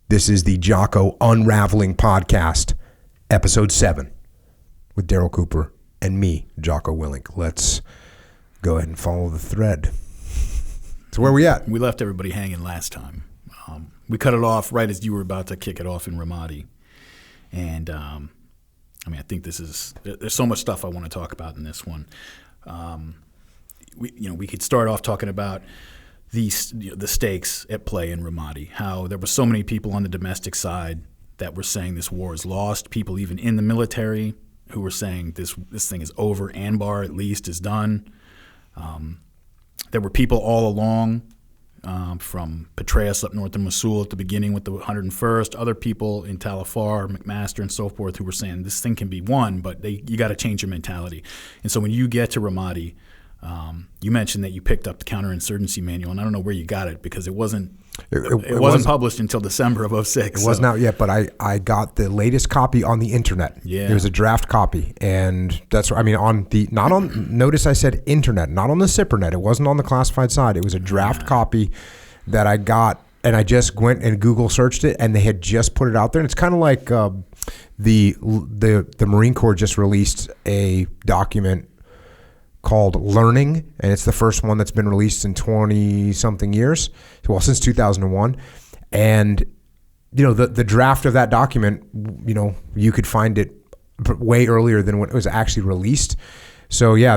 This is the Jocko Unravelling Podcast, Episode 7, with Daryl Cooper and me, Jocko Willink. Let's go ahead and follow the thread. So where are we at? We left everybody hanging last time. We cut it off right as you were about to kick it off in Ramadi. And, I think there's so much stuff I want to talk about in this one. We could start off talking about the stakes at play in Ramadi, how there were so many people on the domestic side that were saying this war is lost, people even in the military who were saying this thing is over, Anbar at least is done. There were people all along from Petraeus up north in Mosul at the beginning with the 101st, other people in Tal Afar, McMaster and so forth who were saying this thing can be won, but you got to change your mentality. And so when you get to Ramadi, you mentioned that you picked up the counter-insurgency manual, and I don't know where you got it because it wasn't published until December of 2006. It wasn't out yet, but I got the latest copy on the internet. Yeah. It was a draft copy, and that's notice I said internet, not on the SIPRnet. It wasn't on the classified side. It was a draft copy that I got, and I just went and Google searched it, and they had just put it out there. And it's kind of like the Marine Corps just released a document called Learning, and it's the first one that's been released in 20-something years, well, since 2001. And, the draft of that document, you could find it way earlier than when it was actually released. So, yeah,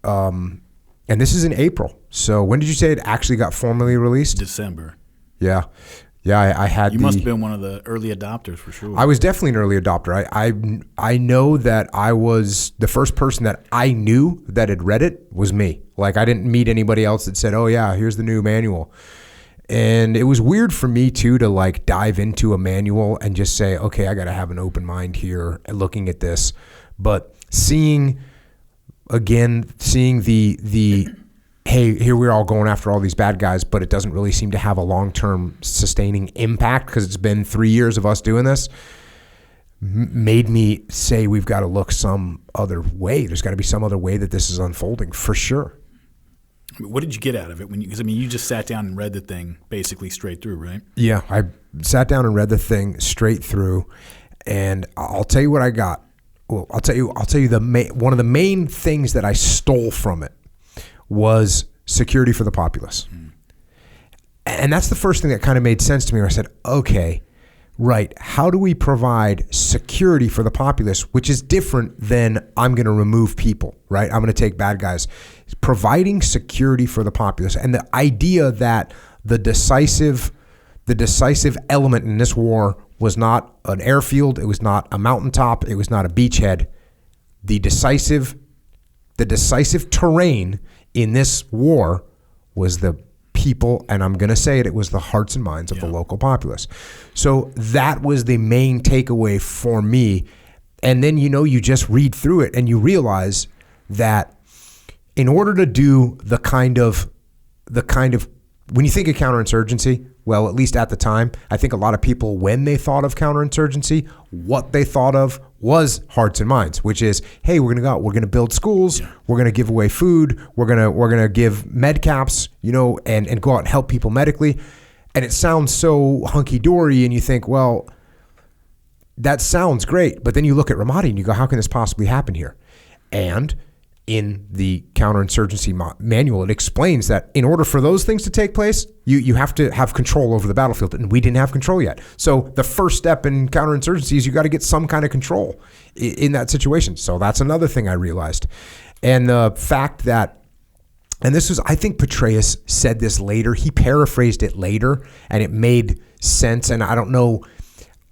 and this is in April. So when did you say it actually got formally released? December. Yeah. Yeah, I had. You must have been one of the early adopters for sure. I was definitely an early adopter. I know that I was the first person that I knew that had read it was me. Like I didn't meet anybody else that said, "Oh yeah, here's the new manual." And it was weird for me too to like dive into a manual and just say, "Okay, I got to have an open mind here and looking at this." But seeing the hey, here we're all going after all these bad guys, but it doesn't really seem to have a long-term sustaining impact because it's been 3 years of us doing this, made me say we've got to look some other way. There's got to be some other way that this is unfolding for sure. What did you get out of it? Because you just sat down and read the thing basically straight through, right? Yeah, I sat down and read the thing straight through, and I'll tell you what I got. Well, I'll tell you one of the main things that I stole from it was security for the populace. And that's the first thing that kind of made sense to me where I said, okay, right, how do we provide security for the populace, which is different than I'm going to remove people, right? I'm going to take bad guys. Providing security for the populace and the idea that the decisive element in this war was not an airfield, it was not a mountaintop, it was not a beachhead. The decisive terrain in this war was the people, and I'm going to say it was the hearts and minds of the local populace. So that was the main takeaway for me. And then, you just read through it and you realize that in order to do the kind of when you think of counterinsurgency, well, at least at the time, I think a lot of people, when they thought of counterinsurgency, what they thought of was hearts and minds, which is, hey, we're going to go out, we're going to build schools, we're going to give away food, we're going to give med caps, and go out and help people medically. And it sounds so hunky-dory, and you think, well, that sounds great. But then you look at Ramadi and you go, how can this possibly happen here? And in the counterinsurgency manual, it explains that in order for those things to take place, you have to have control over the battlefield, and we didn't have control yet. So the first step in counterinsurgency is you got to get some kind of control in that situation. So that's another thing I realized. And the fact that, and this was, I think Petraeus said this later, he paraphrased it later, and it made sense, and I don't know,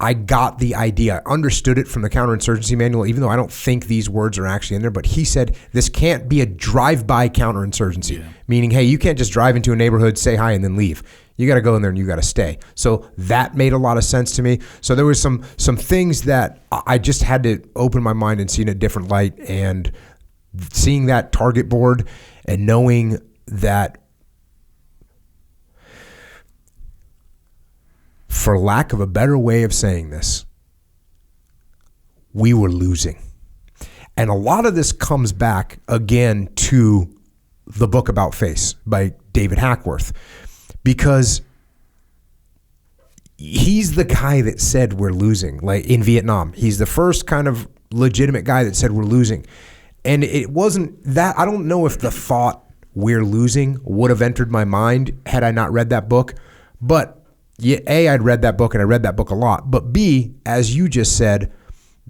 I got the idea. I understood it from the counterinsurgency manual, even though I don't think these words are actually in there. But he said this can't be a drive-by counterinsurgency, meaning, hey, you can't just drive into a neighborhood, say hi, and then leave. You got to go in there and you got to stay. So that made a lot of sense to me. So there was some things that I just had to open my mind and see in a different light. And seeing that target board and knowing that, for lack of a better way of saying this, we were losing. And a lot of this comes back again to the book About Face by David Hackworth, because he's the guy that said we're losing, like in Vietnam. He's the first kind of legitimate guy that said we're losing. And it wasn't that, I don't know if the thought we're losing would have entered my mind had I not read that book. But yeah, A, I'd read that book and I read that book a lot. But B, as you just said,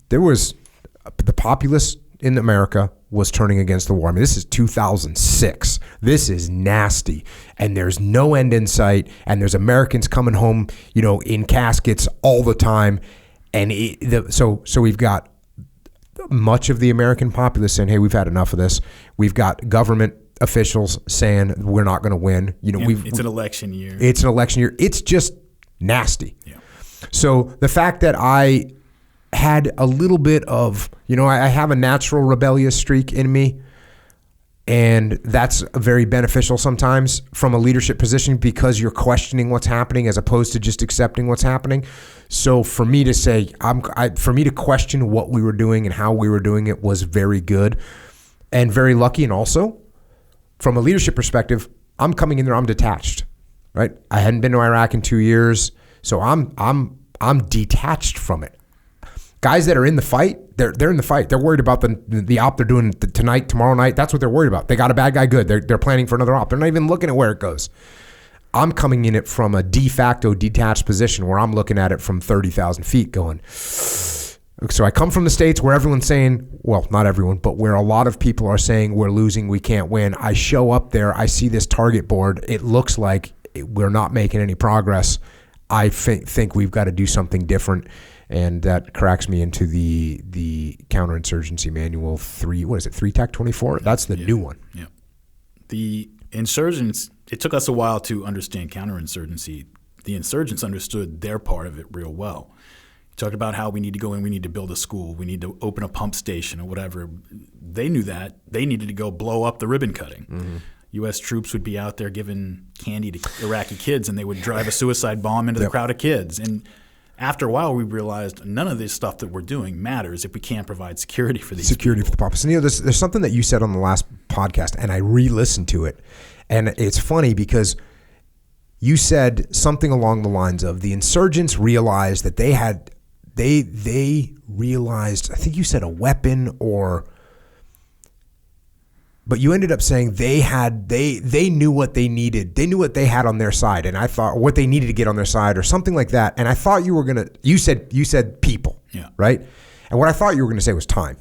there was the populace in America was turning against the war. I mean, this is 2006. This is nasty. And there's no end in sight. And there's Americans coming home, in caskets all the time. And so we've got much of the American populace saying, hey, we've had enough of this. We've got government officials saying we're not going to win. It's an election year. It's an election year. It's just nasty. Yeah. So the fact that I had a little bit of, I have a natural rebellious streak in me, and that's very beneficial sometimes from a leadership position because you're questioning what's happening as opposed to just accepting what's happening. So for me to say, for me to question what we were doing and how we were doing it was very good and very lucky. And also from a leadership perspective, I'm coming in there, I'm detached, right? I hadn't been to Iraq in 2 years. So I'm detached from it. Guys that are in the fight, they're in the fight. They're worried about the op they're doing tonight, tomorrow night. That's what they're worried about. They got a bad guy, good. They're planning for another op. They're not even looking at where it goes. I'm coming in it from a de facto detached position where I'm looking at it from 30,000 feet going. So I come from the States where everyone's saying, well, not everyone, but where a lot of people are saying we're losing, we can't win. I show up there, I see this target board. It looks like we're not making any progress. I think we've got to do something different. And that cracks me into the counter-insurgency manual 3-TAC-24? That's the new one. Yeah. The insurgents, it took us a while to understand counter-insurgency. The insurgents understood their part of it real well. You talked about how we need to go in, we need to build a school, we need to open a pump station or whatever. They knew that. They needed to go blow up the ribbon cutting. Mm-hmm. U.S. troops would be out there giving candy to Iraqi kids, and they would drive a suicide bomb into the crowd of kids. And after a while, we realized none of this stuff that we're doing matters if we can't provide security for these security people. For the populace. And, there's something that you said on the last podcast, and I re-listened to it, and it's funny because you said something along the lines of the insurgents realized that they realized, I think you said a weapon but you ended up saying they knew what they needed. They knew what they had on their side. And I thought what they needed to get on their side or something like that. And I thought you said people, right? And what I thought you were going to say was time,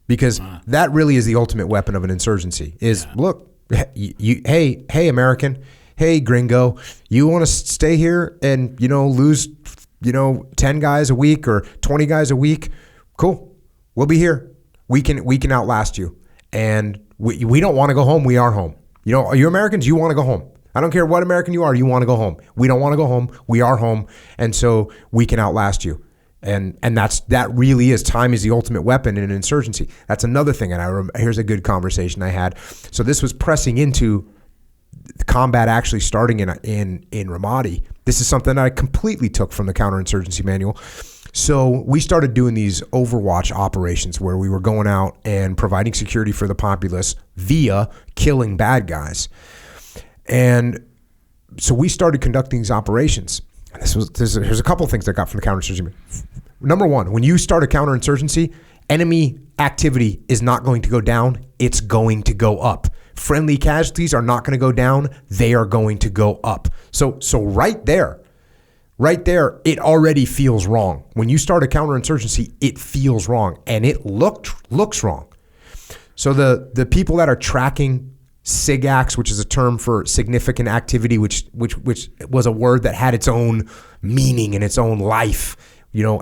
because that really is the ultimate weapon of an insurgency is, look, hey, American, hey, gringo, you want to stay here and, lose, 10 guys a week or 20 guys a week? Cool. We'll be here. We can outlast you. And we don't want to go home. We are home. You Americans, you want to go home. I don't care what American you are. You want to go home. We don't want to go home. We are home. And so we can outlast you. And that really is, time is the ultimate weapon in an insurgency. That's another thing. And here's a good conversation I had. So this was pressing into the combat actually starting in Ramadi. This is something I completely took from the counterinsurgency manual. So we started doing these Overwatch operations where we were going out and providing security for the populace via killing bad guys. And so we started conducting these operations. And here's a couple of things that I got from the counterinsurgency. Number one, when you start a counterinsurgency, enemy activity is not going to go down. It's going to go up. Friendly casualties are not going to go down. They are going to go up. So right there, it already feels wrong. When you start a counterinsurgency, it feels wrong, and it looks wrong. So the people that are tracking SIGACs, which is a term for significant activity, which was a word that had its own meaning and its own life.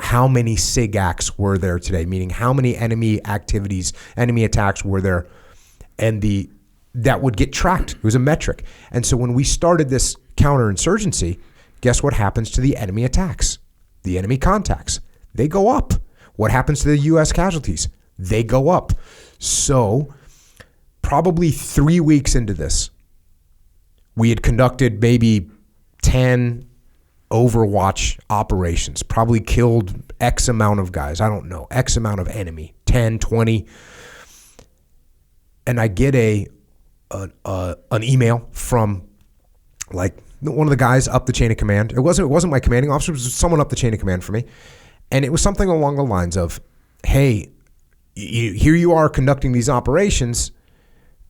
How many SIGACs were there today? Meaning how many enemy attacks were there, and that would get tracked. It was a metric. And so when we started this counterinsurgency, guess what happens to the enemy attacks? The enemy contacts, they go up. What happens to the U.S. casualties? They go up. So probably 3 weeks into this, we had conducted maybe 10 Overwatch operations, probably killed X amount of guys. I don't know, X amount of enemy, 10, 20. And I get an email from like one of the guys up the chain of command. It wasn't my commanding officer. It was someone up the chain of command for me. And it was something along the lines of, hey, here you are conducting these operations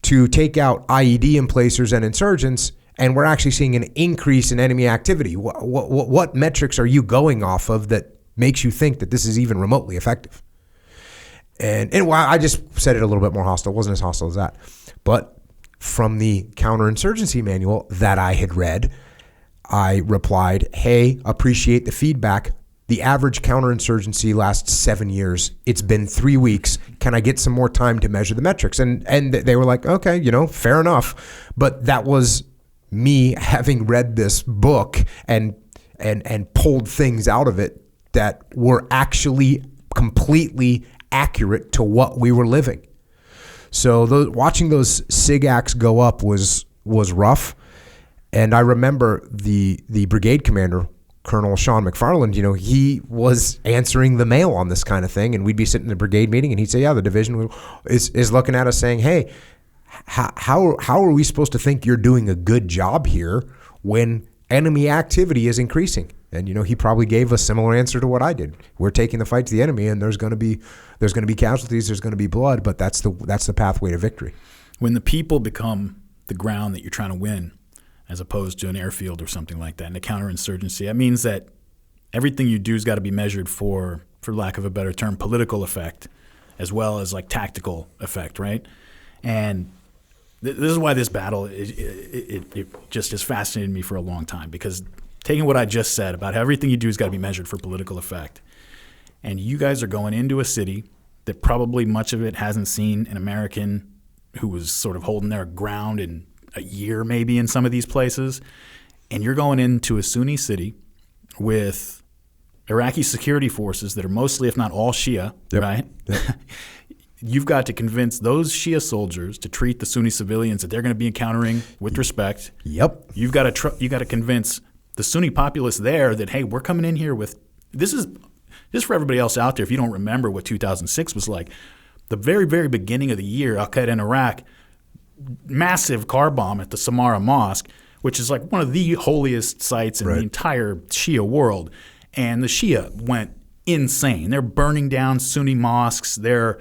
to take out IED emplacers and insurgents, and we're actually seeing an increase in enemy activity. What metrics are you going off of that makes you think that this is even remotely effective? And while I just said it a little bit more hostile, it wasn't as hostile as that. But from the counter-insurgency manual that I had read, I replied, hey, appreciate the feedback. The average counterinsurgency lasts 7 years. It's been 3 weeks. Can I get some more time to measure the metrics? And they were like, okay, fair enough. But that was me having read this book and pulled things out of it that were actually completely accurate to what we were living. So watching those SIGACs go up was rough. And I remember the brigade commander, Colonel Sean McFarland, he was answering the mail on this kind of thing, and we'd be sitting in the brigade meeting, and he'd say, yeah, the division is looking at us saying, hey, how are we supposed to think you're doing a good job here when enemy activity is increasing? And he probably gave a similar answer to what I did. We're taking the fight to the enemy, and there's going to be casualties, there's going to be blood, but that's the pathway to victory. When the people become the ground that you're trying to win, as opposed to an airfield or something like that, in a counterinsurgency, that means that everything you do has got to be measured for lack of a better term, political effect, as well as like tactical effect, right? And this is why this battle it just has fascinated me for a long time, because taking what I just said about how everything you do has got to be measured for political effect, and you guys are going into a city that probably much of it hasn't seen an American who was sort of holding their ground in a year maybe in some of these places, and you're going into a Sunni city with Iraqi security forces that are mostly, if not all, Shia, yep. Right? Yep. You've got to convince those Shia soldiers to treat the Sunni civilians that they're going to be encountering with respect. Yep. You've got to convince the Sunni populace there that, hey, we're coming in here with this is just for everybody else out there. If you don't remember what 2006 was like, the very, very beginning of the year, Al Qaeda in Iraq, massive car bomb at the Samarra Mosque, which is like one of the holiest sites in the entire Shia world. And the Shia went insane. They're burning down Sunni mosques. They're,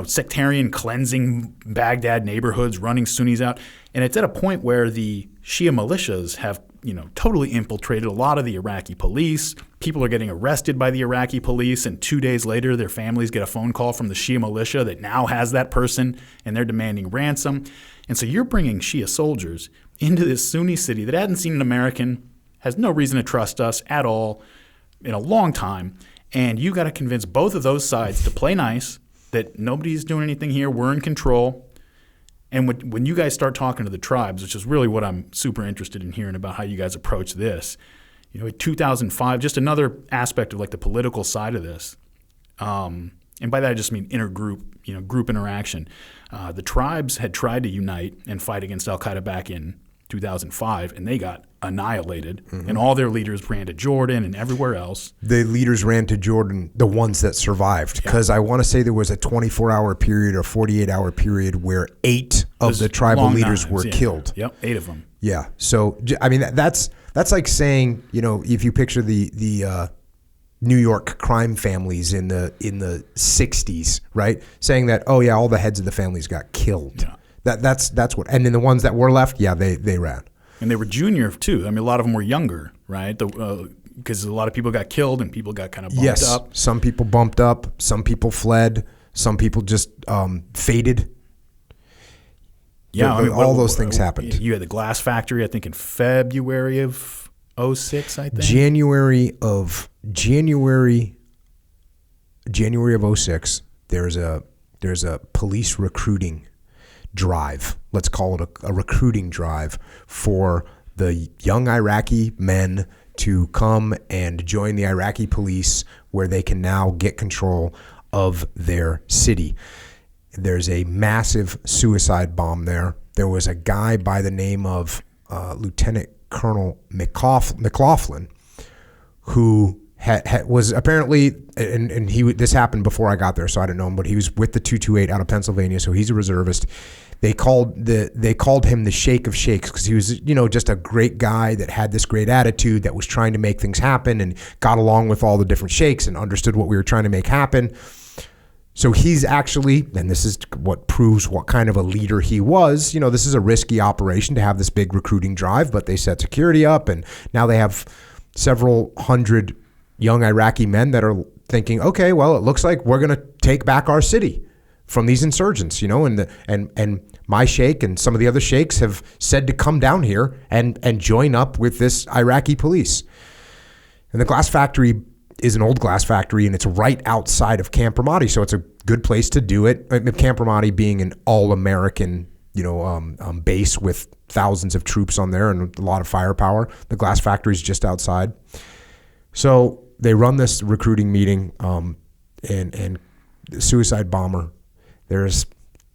sectarian cleansing Baghdad neighborhoods, running Sunnis out. And it's at a point where the Shia militias have, totally infiltrated a lot of the Iraqi police. People are getting arrested by the Iraqi police, and 2 days later, their families get a phone call from the Shia militia that now has that person, and they're demanding ransom. And so you're bringing Shia soldiers into this Sunni city that hadn't seen an American, has no reason to trust us at all in a long time, and you got to convince both of those sides to play nice, that nobody's doing anything here, we're in control. And when you guys start talking to the tribes, which is really what I'm super interested in hearing about how you guys approach this, in 2005, just another aspect of like the political side of this, and by that I just mean intergroup, group interaction. The tribes had tried to unite and fight against Al Qaeda back in 2005, and they got annihilated, and all their leaders ran to Jordan and everywhere else. The leaders ran to Jordan, the ones that survived, because I want to say there was a 24-hour period or 48-hour period where 8 of the tribal leaders were killed. Yep, 8 of them. Yeah. So, I mean, that's like saying, if you picture the New York crime families in the 60s, right? Saying that, oh, yeah, all the heads of the families got killed. Yeah. That's what, and then the ones that were left, yeah, they ran. And they were junior too. I mean, a lot of them were younger, right? Because a lot of people got killed and people got kind of bumped up. Yes, some people bumped up, some people fled, some people just faded. Yeah, all those things happened. You had the glass factory, I think, in February of 06, I think. January of 06. There's a police recruiting drive. Let's call it a recruiting drive for the young Iraqi men to come and join the Iraqi police, where they can now get control of their city. There's a massive suicide bomb there. There was a guy by the name of Lieutenant Colonel McLaughlin who was apparently, and this happened before I got there, so I didn't know him, but he was with the 228 out of Pennsylvania, so he's a reservist. They called him the Sheikh of Sheikhs because he was, just a great guy that had this great attitude, that was trying to make things happen and got along with all the different sheikhs and understood what we were trying to make happen. So he's actually, and this is what proves what kind of a leader he was, this is a risky operation to have this big recruiting drive, but they set security up, and now they have several hundred young Iraqi men that are thinking, okay, well, it looks like we're going to take back our city from these insurgents, and my sheikh and some of the other sheikhs have said to come down here and join up with this Iraqi police. And the glass factory is an old glass factory, and it's right outside of Camp Ramadi, so it's a good place to do it. Camp Ramadi being an all-American, base with thousands of troops on there and a lot of firepower. The glass factory is just outside. So they run this recruiting meeting, and the suicide bomber. There's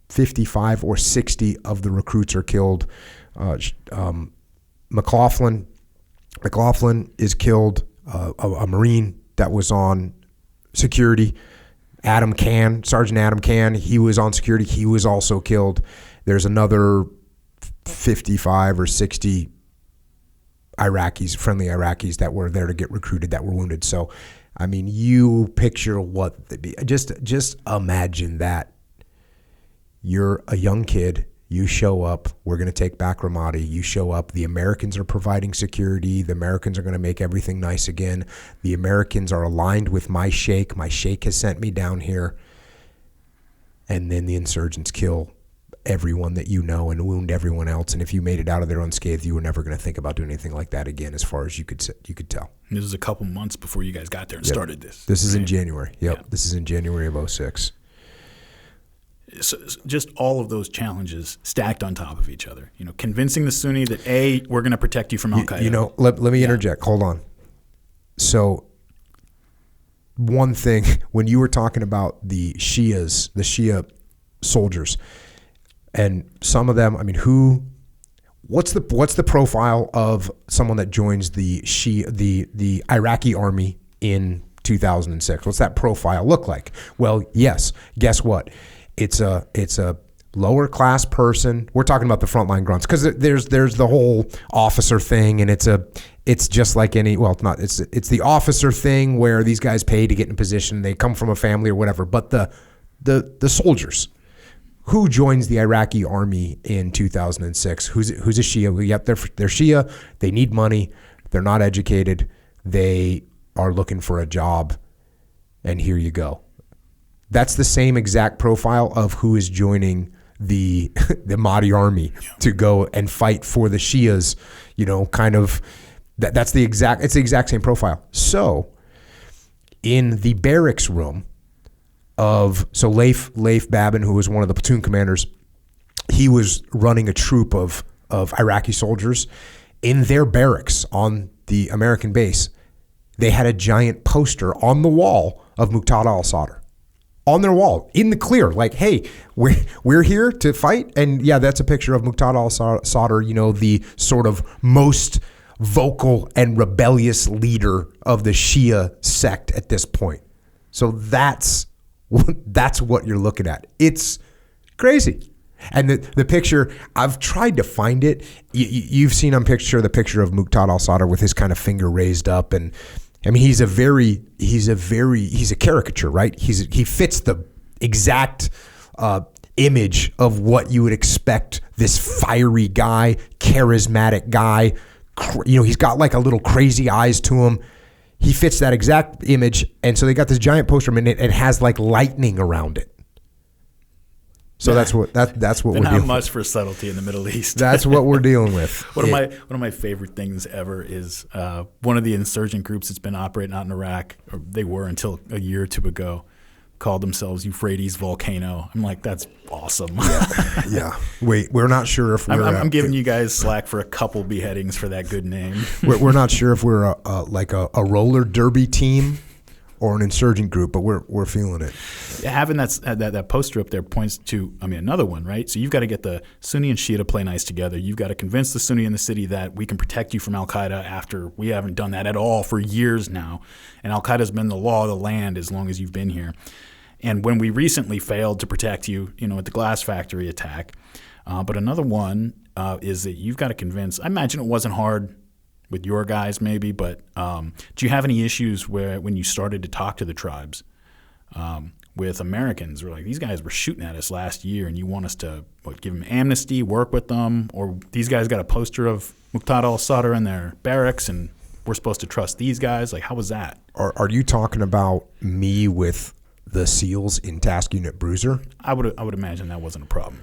55 or 60 of the recruits are killed. McLaughlin is killed. A Marine that was on security, Sergeant Adam Can, he was on security. He was also killed. There's another 55 or 60 friendly Iraqis that were there to get recruited that were wounded. So, I mean, you picture just imagine that. You're a young kid. You show up. We're going to take back Ramadi. You show up. The Americans are providing security. The Americans are going to make everything nice again. The Americans are aligned with my sheikh. My sheikh has sent me down here. And then the insurgents kill everyone that you know and wound everyone else. And if you made it out of there unscathed, you were never going to think about doing anything like that again, as far as you could tell. And this was a couple months before you guys got there and started this. This is in January. Yep. Yeah. This is in January of 2006. So just all of those challenges stacked on top of each other. Convincing the Sunni that we're going to protect you from Al Qaeda. Let me interject. Hold on. So one thing, when you were talking about the Shia soldiers, and some of them, I mean, what's the profile of someone that joins the Iraqi Army in 2006? What's that profile look like? Well, yes. Guess what? It's a lower class person. We're talking about the frontline grunts because there's the whole officer thing, and it's just like any. Well, it's not. It's the officer thing where these guys pay to get in position. They come from a family or whatever. But the soldiers who joins the Iraqi Army in 2006, who's a Shia? Yep, they're Shia. They need money. They're not educated. They are looking for a job, and here you go. That's the same exact profile of who is joining the Mahdi army to go and fight for the Shias, kind of it's the exact same profile. So in the barracks room Leif Babin, who was one of the platoon commanders, he was running a troop of Iraqi soldiers. In their barracks on the American base, they had a giant poster on the wall of Muqtada al-Sadr. On their wall, in the clear, like, hey, we're here to fight. And yeah, that's a picture of Muqtada al-Sadr, the sort of most vocal and rebellious leader of the Shia sect at this point. So that's what you're looking at. It's crazy. And the picture, I've tried to find it. You've seen the picture of Muqtada al-Sadr with his kind of finger raised up, and I mean, he's a caricature, right? He fits the exact image of what you would expect this fiery guy, charismatic guy. He's got like a little crazy eyes to him. He fits that exact image, and so they got this giant poster, and it has like lightning around it. So that's what we're dealing with. Not much for subtlety in the Middle East. That's what we're dealing with. One of my favorite things ever is one of the insurgent groups that's been operating out in Iraq, or they were until a year or two ago, called themselves Euphrates Volcano. I'm like, that's awesome. Yeah. Wait, we're not sure if we're. I'm giving you guys slack for a couple beheadings for that good name. We're not sure if we're like a roller derby team, or an insurgent group, but we're feeling it. Having that poster up there points to, another one, right? So you've got to get the Sunni and Shia to play nice together. You've got to convince the Sunni in the city that we can protect you from al-Qaeda after we haven't done that at all for years now. And al-Qaeda's been the law of the land as long as you've been here. And when we recently failed to protect you, at the glass factory attack. But another one is that you've got to convince, I imagine it wasn't hard with your guys maybe, but do you have any issues when you started to talk to the tribes with Americans? We're like, these guys were shooting at us last year and you want us to give them amnesty, work with them, or these guys got a poster of Muqtada al-Sadr in their barracks and we're supposed to trust these guys? Like, how was that? Are you talking about me with the SEALs in Task Unit Bruiser? I would imagine that wasn't a problem.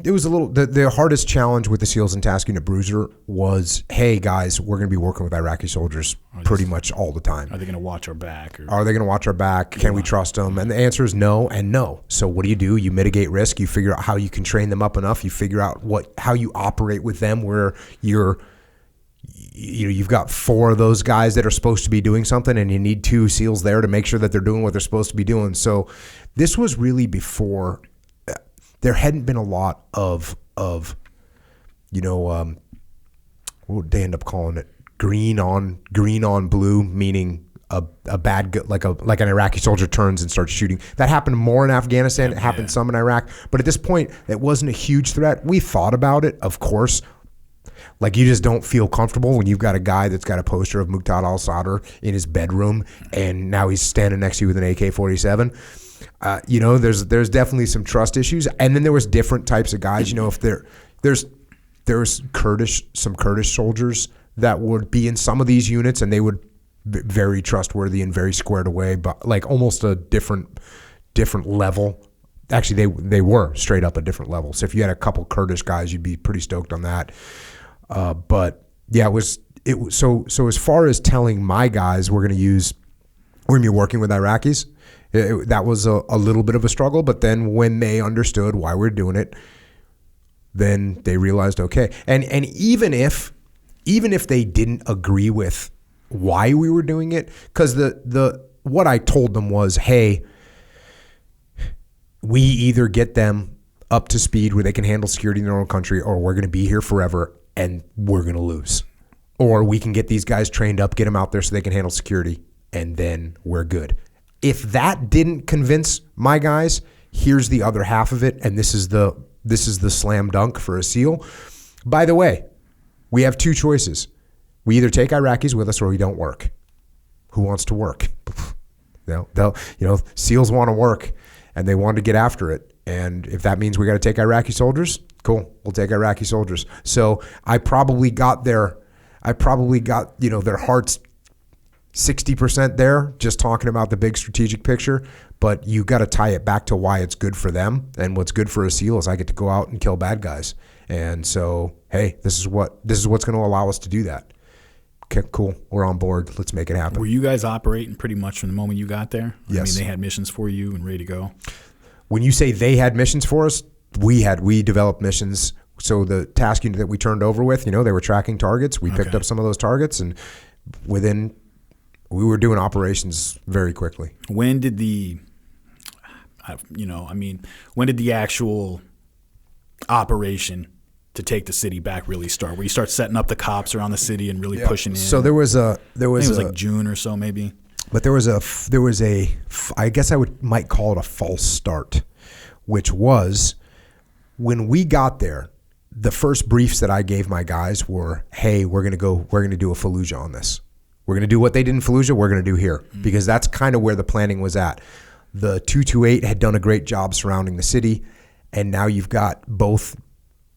It was a little, the hardest challenge with the SEALs in Task Unit Bruiser was, hey guys, we're going to be working with Iraqi soldiers pretty much all the time. Are they going to watch our back? Are they going to watch our back? Can we trust them? And the answer is no and no. So what do? You mitigate risk. You figure out how you can train them up enough. You figure out how you operate with them where you've got 4 of those guys that are supposed to be doing something and you need 2 SEALs there to make sure that they're doing what they're supposed to be doing. So this was really before there hadn't been a lot of what would they end up calling it? Green on blue, meaning a bad like an Iraqi soldier turns and starts shooting. That happened more in Afghanistan. It happened some in Iraq, but at this point, it wasn't a huge threat. We thought about it, of course. Like, you just don't feel comfortable when you've got a guy that's got a poster of Muqtada al-Sadr in his bedroom, and now he's standing next to you with an AK-47. There's definitely some trust issues, and then there was different types of guys. If there's some Kurdish soldiers that would be in some of these units, and they would be very trustworthy and very squared away, but like almost a different level. Actually, they were straight up a different level. So if you had a couple Kurdish guys, you'd be pretty stoked on that. But yeah, it was so as far as telling my guys we're going to be working with Iraqis, that was a little bit of a struggle. But then when they understood why we're doing it, then they realized, okay. And even if they didn't agree with why we were doing it, because what I told them was, hey, we either get them up to speed where they can handle security in their own country, or we're going to be here forever and we're going to lose. Or we can get these guys trained up, get them out there so they can handle security, and then we're good. If that didn't convince my guys, here's the other half of it, and this is the slam dunk for a SEAL. By the way, we have 2 choices. We either take Iraqis with us or we don't work. Who wants to work? SEALs want to work, and they want to get after it. And if that means we got to take Iraqi soldiers, cool, we'll take Iraqi soldiers. So I probably got their hearts 60% there, just talking about the big strategic picture. But you got to tie it back to why it's good for them. And what's good for a SEAL is I get to go out and kill bad guys. And so, hey, this is what's going to allow us to do that. Okay, cool. We're on board. Let's make it happen. Were you guys operating pretty much from the moment you got there? Yes. They had missions for you and ready to go? When you say they had missions for us, we developed missions. So the task unit that we turned over with, they were tracking targets. We picked up some of those targets, and we were doing operations very quickly. When did the actual operation to take the city back really start? Where you start setting up the cops around the city and really pushing in? So it was like June or so maybe. But there was a I guess might call it a false start, which was when we got there, the first briefs that I gave my guys were, hey, we're going to do a Fallujah on this. We're going to do what they did in Fallujah, we're going to do here, because that's kind of where the planning was at. The 228 had done a great job surrounding the city, and now you've got both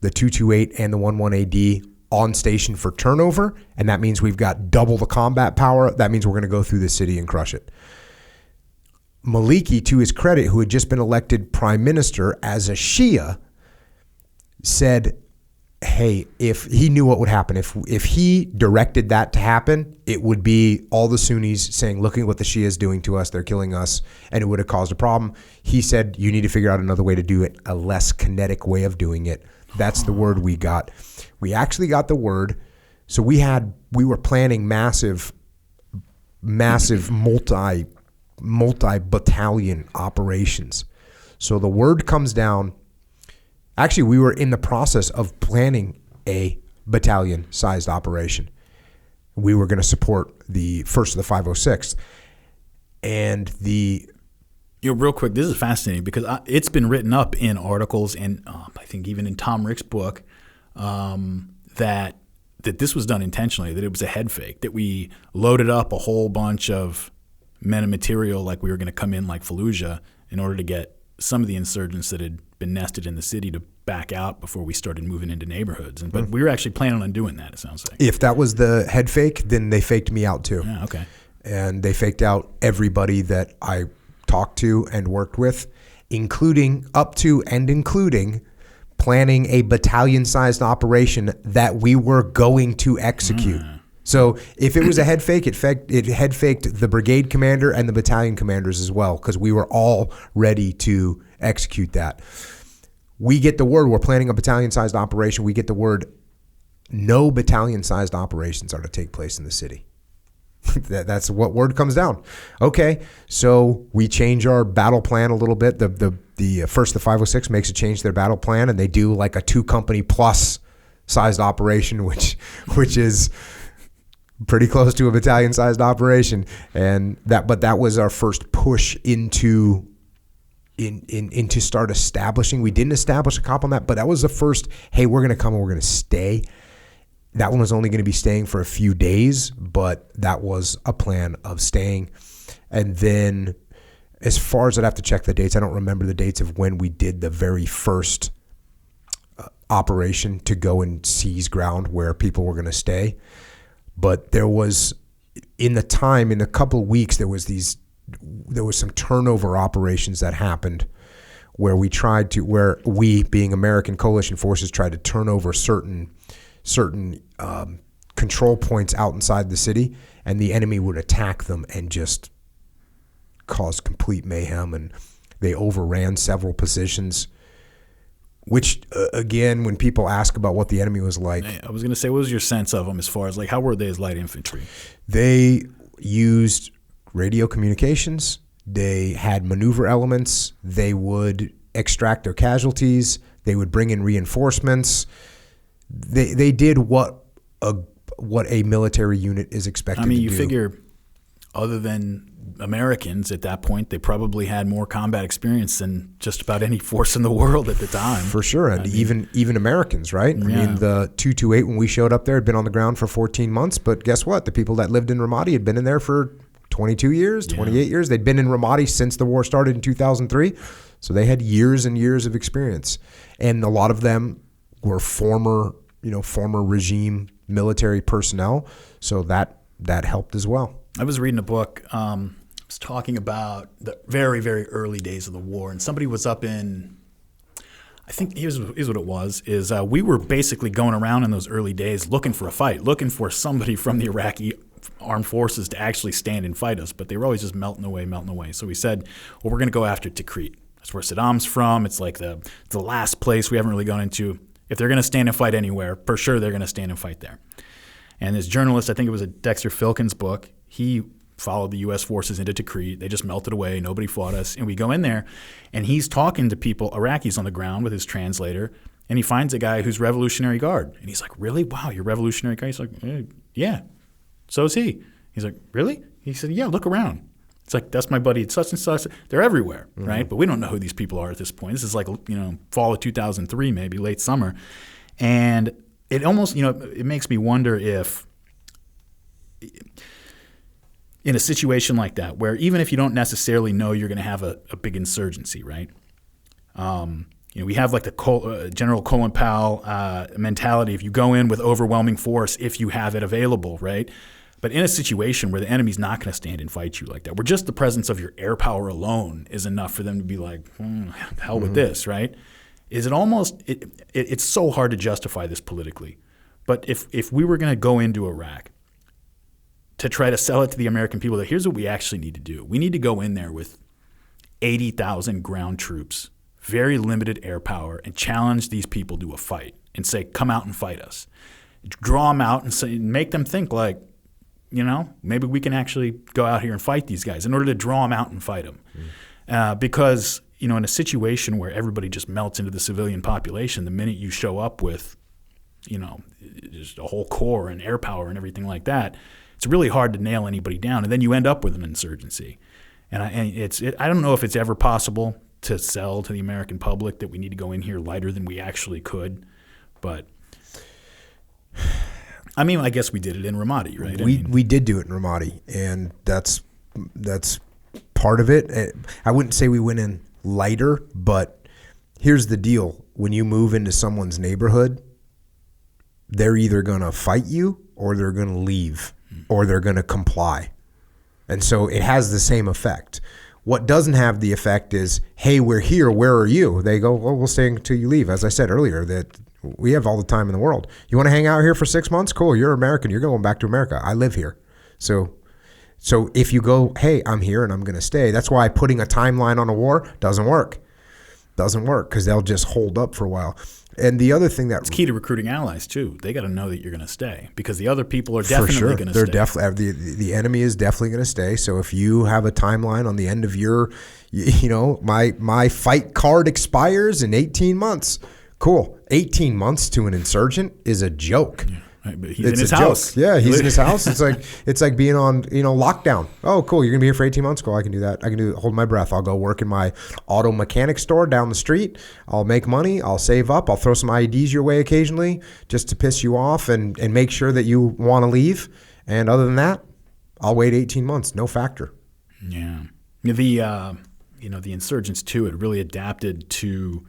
the 228 and the 11AD on station for turnover, and that means we've got double the combat power. That means we're going to go through the city and crush it. Maliki, to his credit, who had just been elected prime minister as a Shia, said, hey, if he knew what would happen, if he directed that to happen, it would be all the Sunnis saying, look at what the Shia is doing to us, they're killing us, and it would have caused a problem. He said, you need to figure out another way to do it, a less kinetic way of doing it. That's the word we got. We actually got the word. So we were planning massive massive multi-battalion operations. So the word comes down. Actually, we were in the process of planning a battalion-sized operation. We were going to support the 1st of the 506th. And real quick, this is fascinating because it's been written up in articles and I think even in Tom Rick's book that this was done intentionally, that it was a head fake, that we loaded up a whole bunch of men and material like we were going to come in like Fallujah in order to get some of the insurgents that had been nested in the city to back out before we started moving into neighborhoods. But we were actually planning on doing that, it sounds like. If that was the head fake, then they faked me out too. Yeah, okay. And they faked out everybody that I talked to and worked with, including planning a battalion-sized operation that we were going to execute. So if it was a head fake, it head faked the brigade commander and the battalion commanders as well, because we were all ready to execute that. We get the word, we're planning a battalion-sized operation. We get the word, no battalion-sized operations are to take place in the city. That's what word comes down. Okay, so we change our battle plan a little bit. The first, the 506 makes a change to their battle plan, and they do like a 2-company plus sized operation, which is pretty close to a battalion-sized operation. But that was our first push into start establishing. We didn't establish a cop on that, but that was the first. Hey, we're going to come and we're going to stay. That one was only going to be staying for a few days, but that was a plan of staying. And then as far as I'd have to check the dates, I don't remember the dates of when we did the very first operation to go and seize ground where people were going to stay. But there was, in a couple of weeks, there was some turnover operations that happened where we being American coalition forces tried to turn over certain control points out inside the city, and the enemy would attack them and just cause complete mayhem. And they overran several positions, which again, when people ask about what the enemy was like, I was going to say, what was your sense of them as far as like, how were they as light infantry? They used radio communications. They had maneuver elements. They would extract their casualties. They would bring in reinforcements. They did what a military unit is expected to do. I mean, you figure other than Americans at that point, they probably had more combat experience than just about any force in the world at the time. For sure, and even Americans, right? Yeah. I mean, the 228, when we showed up there, had been on the ground for 14 months, but guess what? The people that lived in Ramadi had been in there for 22 years, 28 years. They'd been in Ramadi since the war started in 2003, so they had years and years of experience. And a lot of them were former regime military personnel, so that helped as well. I was reading a book. It was talking about the very, very early days of the war, and somebody was up in, I think here's what it was, is we were basically going around in those early days looking for a fight, looking for somebody from the Iraqi armed forces to actually stand and fight us, but they were always just melting away. So we said, well, we're going to go after Tikrit. That's where Saddam's from. It's like the last place we haven't really gone into. If they're going to stand and fight anywhere, for sure they're going to stand and fight there. And this journalist, I think it was a Dexter Filkins book, he followed the U.S. forces into Tikrit. They just melted away. Nobody fought us. And we go in there, and he's talking to people, Iraqis on the ground with his translator, and he finds a guy who's Revolutionary Guard. And he's like, really? Wow, you're Revolutionary Guard? He's like, yeah. So is he. He's like, really? He said, yeah, look around. It's like, that's my buddy, such and such. They're everywhere, right? But we don't know who these people are at this point. This is like, fall of 2003, maybe late summer. And it almost, it makes me wonder if in a situation like that, where even if you don't necessarily know you're going to have a big insurgency, right? We have like the General Colin Powell mentality. If you go in with overwhelming force, if you have it available, right? But in a situation where the enemy's not going to stand and fight you like that, where just the presence of your air power alone is enough for them to be like, hell with this, right? Is it almost it's so hard to justify this politically. But if we were going to go into Iraq to try to sell it to the American people that here's what we actually need to do. We need to go in there with 80,000 ground troops, very limited air power, and challenge these people to a fight and say, come out and fight us. Draw them out and say, make them think like, maybe we can actually go out here and fight these guys in order to draw them out and fight them. Because, in a situation where everybody just melts into the civilian population, the minute you show up with, just a whole corps and air power and everything like that, it's really hard to nail anybody down. And then you end up with an insurgency. And I don't know if it's ever possible to sell to the American public that we need to go in here lighter than we actually could. But I guess we did it in Ramadi, right? We did do it in Ramadi, and that's part of it. I wouldn't say we went in lighter, but here's the deal. When you move into someone's neighborhood, they're either going to fight you or they're going to leave or they're going to comply. And so it has the same effect. What doesn't have the effect is, hey, we're here, where are you? They go, well, we'll stay until you leave. As I said earlier, that we have all the time in the world. You want to hang out here for 6 months? Cool, you're American. You're going back to America. I live here. So if you go, hey, I'm here and I'm going to stay, that's why putting a timeline on a war doesn't work. Doesn't work because they'll just hold up for a while. And the other thing it's key to recruiting allies too. They got to know that you're going to stay because the other people are definitely going to stay. Definitely the enemy is definitely going to stay. So if you have a timeline on the end of your, my fight card expires in 18 months. Cool. 18 months to an insurgent is a joke. Yeah. Right, but he's in his house. Yeah, he's in his house. It's like being on lockdown. Oh, cool. You're gonna be here for 18 months. Cool. I can do that. I can hold my breath. I'll go work in my auto mechanic store down the street. I'll make money. I'll save up. I'll throw some IEDs your way occasionally just to piss you off and make sure that you want to leave. And other than that, I'll wait 18 months. No factor. Yeah. The insurgents too. It really adapted to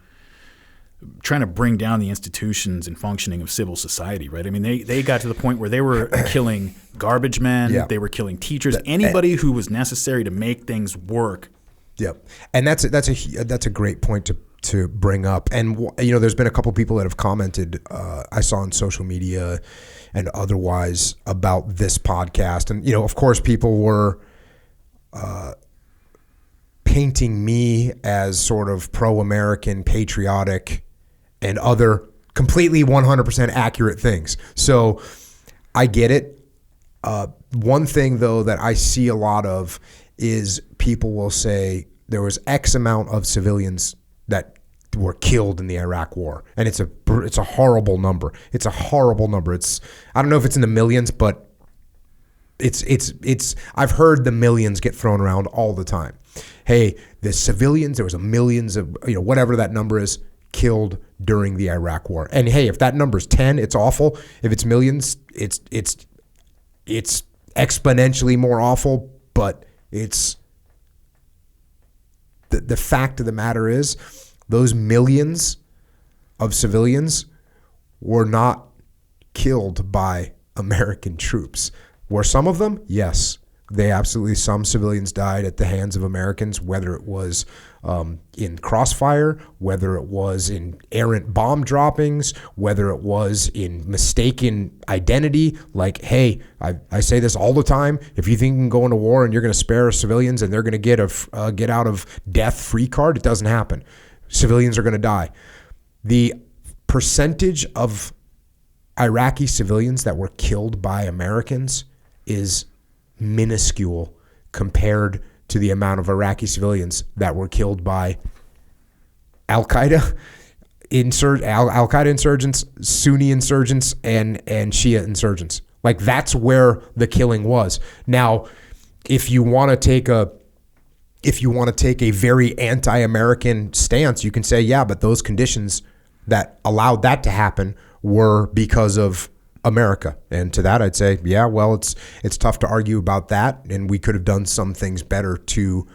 trying to bring down the institutions and functioning of civil society, right? I mean, they got to the point where they were killing garbage men, They were killing teachers, anybody who was necessary to make things work. Yep, and that's a great point to bring up. And there's been a couple people that have commented I saw on social media and otherwise about this podcast, and of course people were painting me as sort of pro-American, patriotic, and other completely 100% accurate things. So I get it. One thing, though, that I see a lot of is people will say there was X amount of civilians that were killed in the Iraq War. And it's a horrible number. It's a horrible number. I don't know if it's in the millions, but it's I've heard the millions get thrown around all the time. Hey, the civilians, there was millions of, whatever that number is, killed during the Iraq War. And hey, if that number is 10, it's awful. If it's millions, it's exponentially more awful. But it's the fact of the matter is, those millions of civilians were not killed by American troops. Were some of them? Yes. Some civilians died at the hands of Americans, whether it was in crossfire, whether it was in errant bomb droppings, whether it was in mistaken identity. Like, hey, I say this all the time. If you think you can go into war and you're going to spare civilians and they're going to get a get out of death free card, it doesn't happen. Civilians are going to die. The percentage of Iraqi civilians that were killed by Americans is minuscule compared to the amount of Iraqi civilians that were killed by Al-Qaeda insurgents, Sunni insurgents, and Shia insurgents. Like, that's where the killing was. Now, if you want to take a very anti-American stance, you can say, yeah, but those conditions that allowed that to happen were because of America. And to that, I'd say, yeah, well, it's tough to argue about that, and we could have done some things better to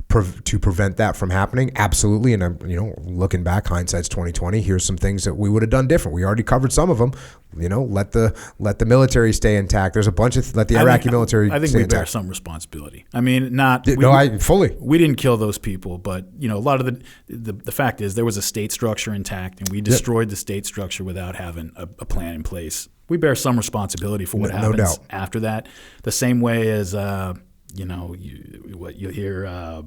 prevent that from happening. Absolutely. And I'm, looking back, hindsight's 2020. Here's some things that we would have done different. We already covered some of them. Let the military stay intact. There's a bunch of let the Iraqi military. I think stay we intact. bear some responsibility. I mean, I fully. We didn't kill those people, but a lot of the fact is there was a state structure intact, and we destroyed the state structure without having a plan in place. We bear some responability for what happens after that. The same way as what you hear.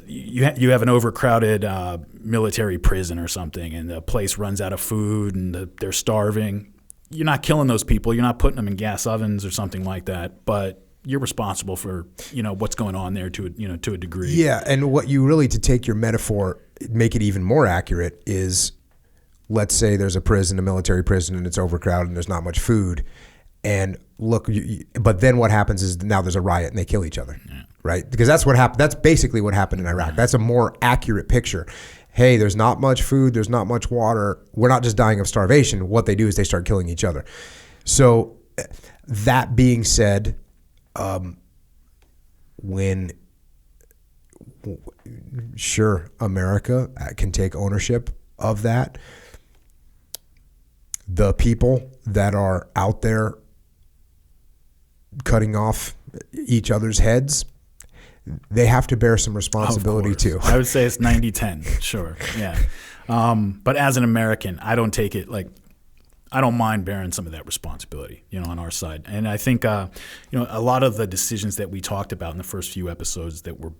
You have an overcrowded military prison or something, and the place runs out of food, and they're starving. you're not killing those people. You're not putting them in gas ovens or something like that. But you're responsible for, what's going on there to a degree. Yeah, and what you really, to take your metaphor, make it even more accurate is, let's say there's a prison, a military prison, and it's overcrowded and there's not much food. And look, but then what happens is now there's a riot and they kill each other, right? Because that's what happened. That's basically what happened in Iraq. That's a more accurate picture. Hey, there's not much food, there's not much water. We're not just dying of starvation. What they do is they start killing each other. So that being said, sure, America can take ownership of that. The people that are out there cutting off each other's heads, they have to bear some responsibility too. I would say it's 90-10, sure, yeah. But as an American, I don't take it like, I don't mind bearing some of that responsibility, on our side. And I think, a lot of the decisions that we talked about in the first few episodes that were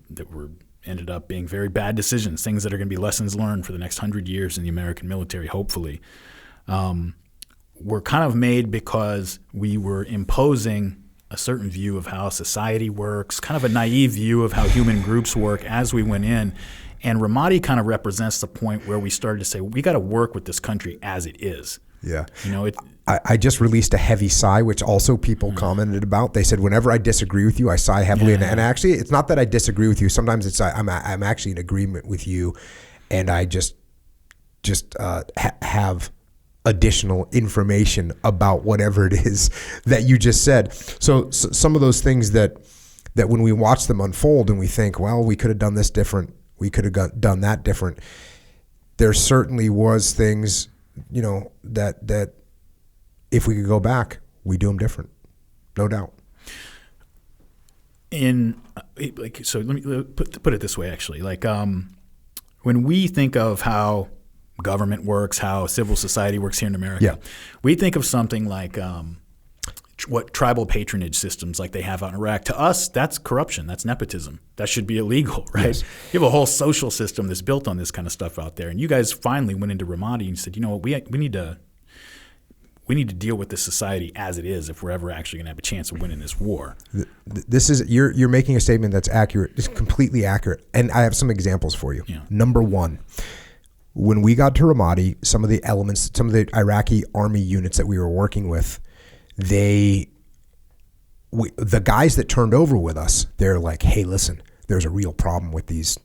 ended up being very bad decisions, things that are going to be lessons learned for the next 100 years in the American military, hopefully, were kind of made because we were imposing a certain view of how society works, kind of a naive view of how human groups work as we went in. And Ramadi kind of represents the point where we started to say, we got to work with this country as it is. Yeah. I just released a heavy sigh, which also people commented about. They said, whenever I disagree with you, I sigh heavily. Yeah. And actually, it's not that I disagree with you. Sometimes it's I'm actually in agreement with you, and I just have additional information about whatever it is that you just said. So some of those things that when we watch them unfold and we think, well, we could have done this different, we could have done that different. There certainly was things, that if we could go back, we do them different, no doubt. So let me put it this way, actually. When we think of how government works, how civil society works here in America, we think of something like what tribal patronage systems like they have out in Iraq. To us, that's corruption. That's nepotism. That should be illegal, right? Yes. You have a whole social system that's built on this kind of stuff out there. And you guys finally went into Ramadi and said, we need to deal with this society as it is if we're ever actually going to have a chance of winning this war. This is you're making a statement that's accurate. It's completely accurate. And I have some examples for you. Yeah. Number one, when we got to Ramadi, some of the Iraqi Army units that we were working with, the guys that turned over with us, they're like, hey, listen, there's a real problem with this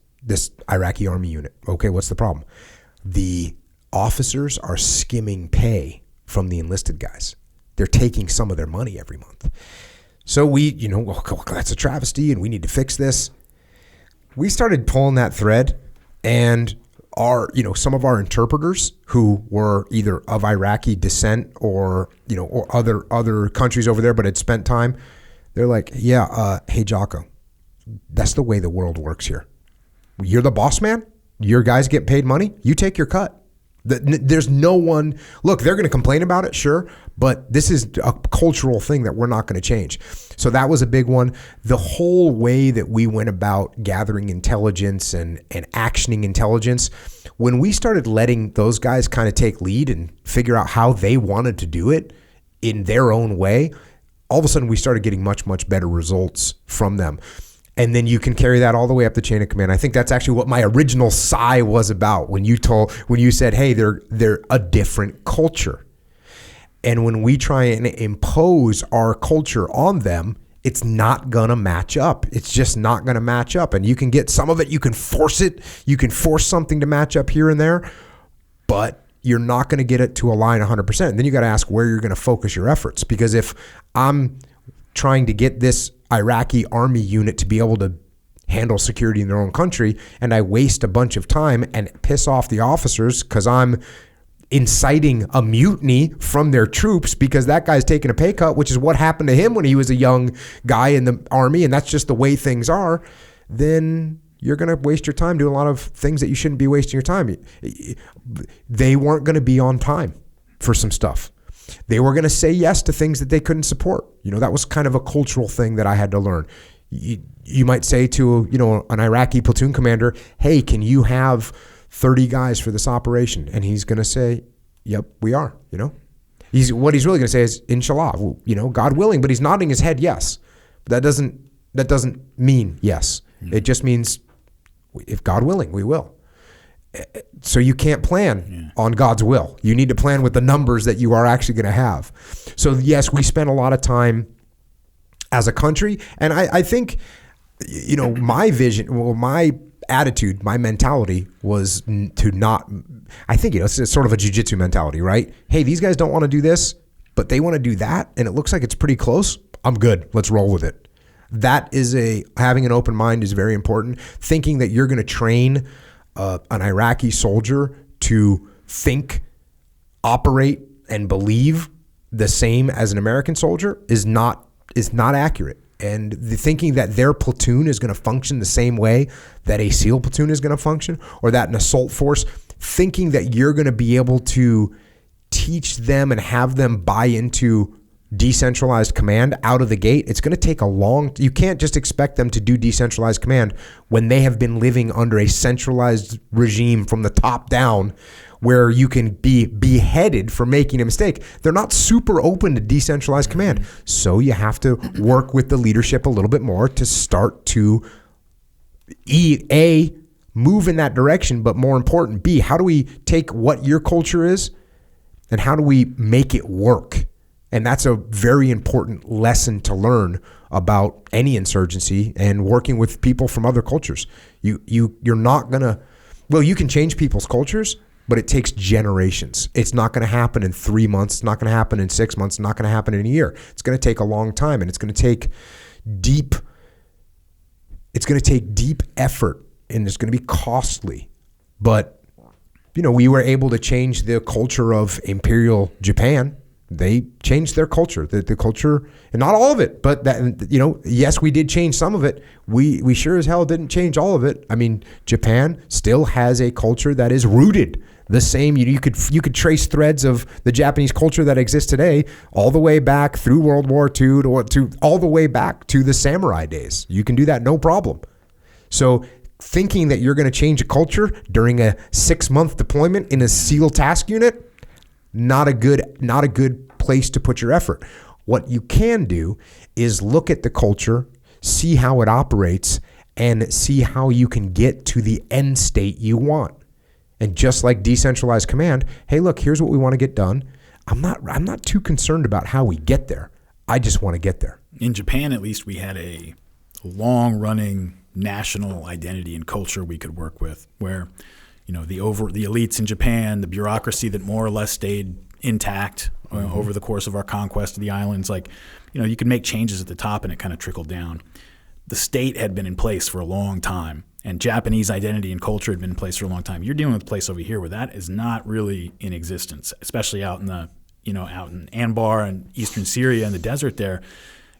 Iraqi Army unit. Okay, what's the problem? The officers are skimming pay from the enlisted guys. They're taking some of their money every month. So that's a travesty and we need to fix this. We started pulling that thread, and some of our interpreters who were either of Iraqi descent or other countries over there but had spent time, they're like, hey Jocko, that's the way the world works here. You're the boss man. Your guys get paid money. You take your cut. There's no one. Look, they're going to complain about it, sure, but this is a cultural thing that we're not going to change. So that was a big one. The whole way that we went about gathering intelligence and actioning intelligence, when we started letting those guys kind of take lead and figure out how they wanted to do it in their own way, all of a sudden we started getting much, much better results from them. And then you can carry that all the way up the chain of command. I think that's actually what my original sigh was about when you said, hey, they're a different culture. And when we try and impose our culture on them, it's not going to match up. It's just not going to match up. And you can get some of it. You can force it. You can force something to match up here and there, but you're not going to get it to align 100%. And then you got to ask where you're going to focus your efforts. Because if I'm trying to get this Iraqi Army unit to be able to handle security in their own country, and I waste a bunch of time and piss off the officers because I'm inciting a mutiny from their troops because that guy's taking a pay cut, which is what happened to him when he was a young guy in the Army, and that's just the way things are, then you're going to waste your time doing a lot of things that you shouldn't be wasting your time. They weren't going to be on time for some stuff. They were going to say yes to things that they couldn't support. That was kind of a cultural thing that I had to learn. You might say to, an Iraqi platoon commander, hey, can you have 30 guys for this operation? And he's going to say, yep, we are, What he's really going to say is, inshallah, God willing, but he's nodding his head yes. But that doesn't mean yes. It just means, if God willing, we will. So you can't plan on God's will. You need to plan with the numbers that you are actually going to have. So yes, we spend a lot of time as a country, and I think, my vision, my attitude, my mentality was to not, I think, it's sort of a jiu-jitsu mentality, right? Hey, these guys don't want to do this, but they want to do that, and it looks like it's pretty close. I'm good. Let's roll with it. That is having an open mind is very important. Thinking that you're going to train an Iraqi soldier to think, operate, and believe the same as an American soldier is not accurate. And the thinking that their platoon is going to function the same way that a SEAL platoon is going to function, or that an assault force, thinking that you're going to be able to teach them and have them buy into decentralized command out of the gate, it's going to take you can't just expect them to do decentralized command when they have been living under a centralized regime from the top down, where you can be beheaded for making a mistake. They're not super open to decentralized command. So you have to work with the leadership a little bit more to start to move in that direction, but more important, B, how do we take what your culture is and how do we make it work? And that's a very important lesson to learn about any insurgency and working with people from other cultures. You're not gonna, you can change people's cultures, but it takes generations. It's not going to happen in 3 months. It's not going to happen in 6 months. It's not going to happen in a year. It's going to take a long time, and it's going to take deep effort, and it's going to be costly. But, we were able to change the culture of Imperial Japan. They changed their culture, the culture, and not all of it, but that, yes, we did change some of it. We sure as hell didn't change all of it. I mean, Japan still has a culture that is rooted the same. You could trace threads of the Japanese culture that exists today all the way back through World War II to all the way back to the samurai days. You can do that, no problem. So thinking that you're going to change a culture during a 6-month deployment in a SEAL task unit, not a good place to put your effort. What you can do is look at the culture, see how it operates, and see how you can get to the end state you want. And just like decentralized command, hey, look, here's what we want to get done. I'm not too concerned about how we get there. I just want to get there. In Japan, at least, we had a long-running national identity and culture we could work with, where the elites in Japan, the bureaucracy that more or less stayed intact over the course of our conquest of the islands, you could make changes at the top and it kind of trickled down. The state had been in place for a long time, and Japanese identity and culture had been in place for a long time. You're dealing with a place over here where that is not really in existence, especially out in out in Anbar and eastern Syria in the desert there.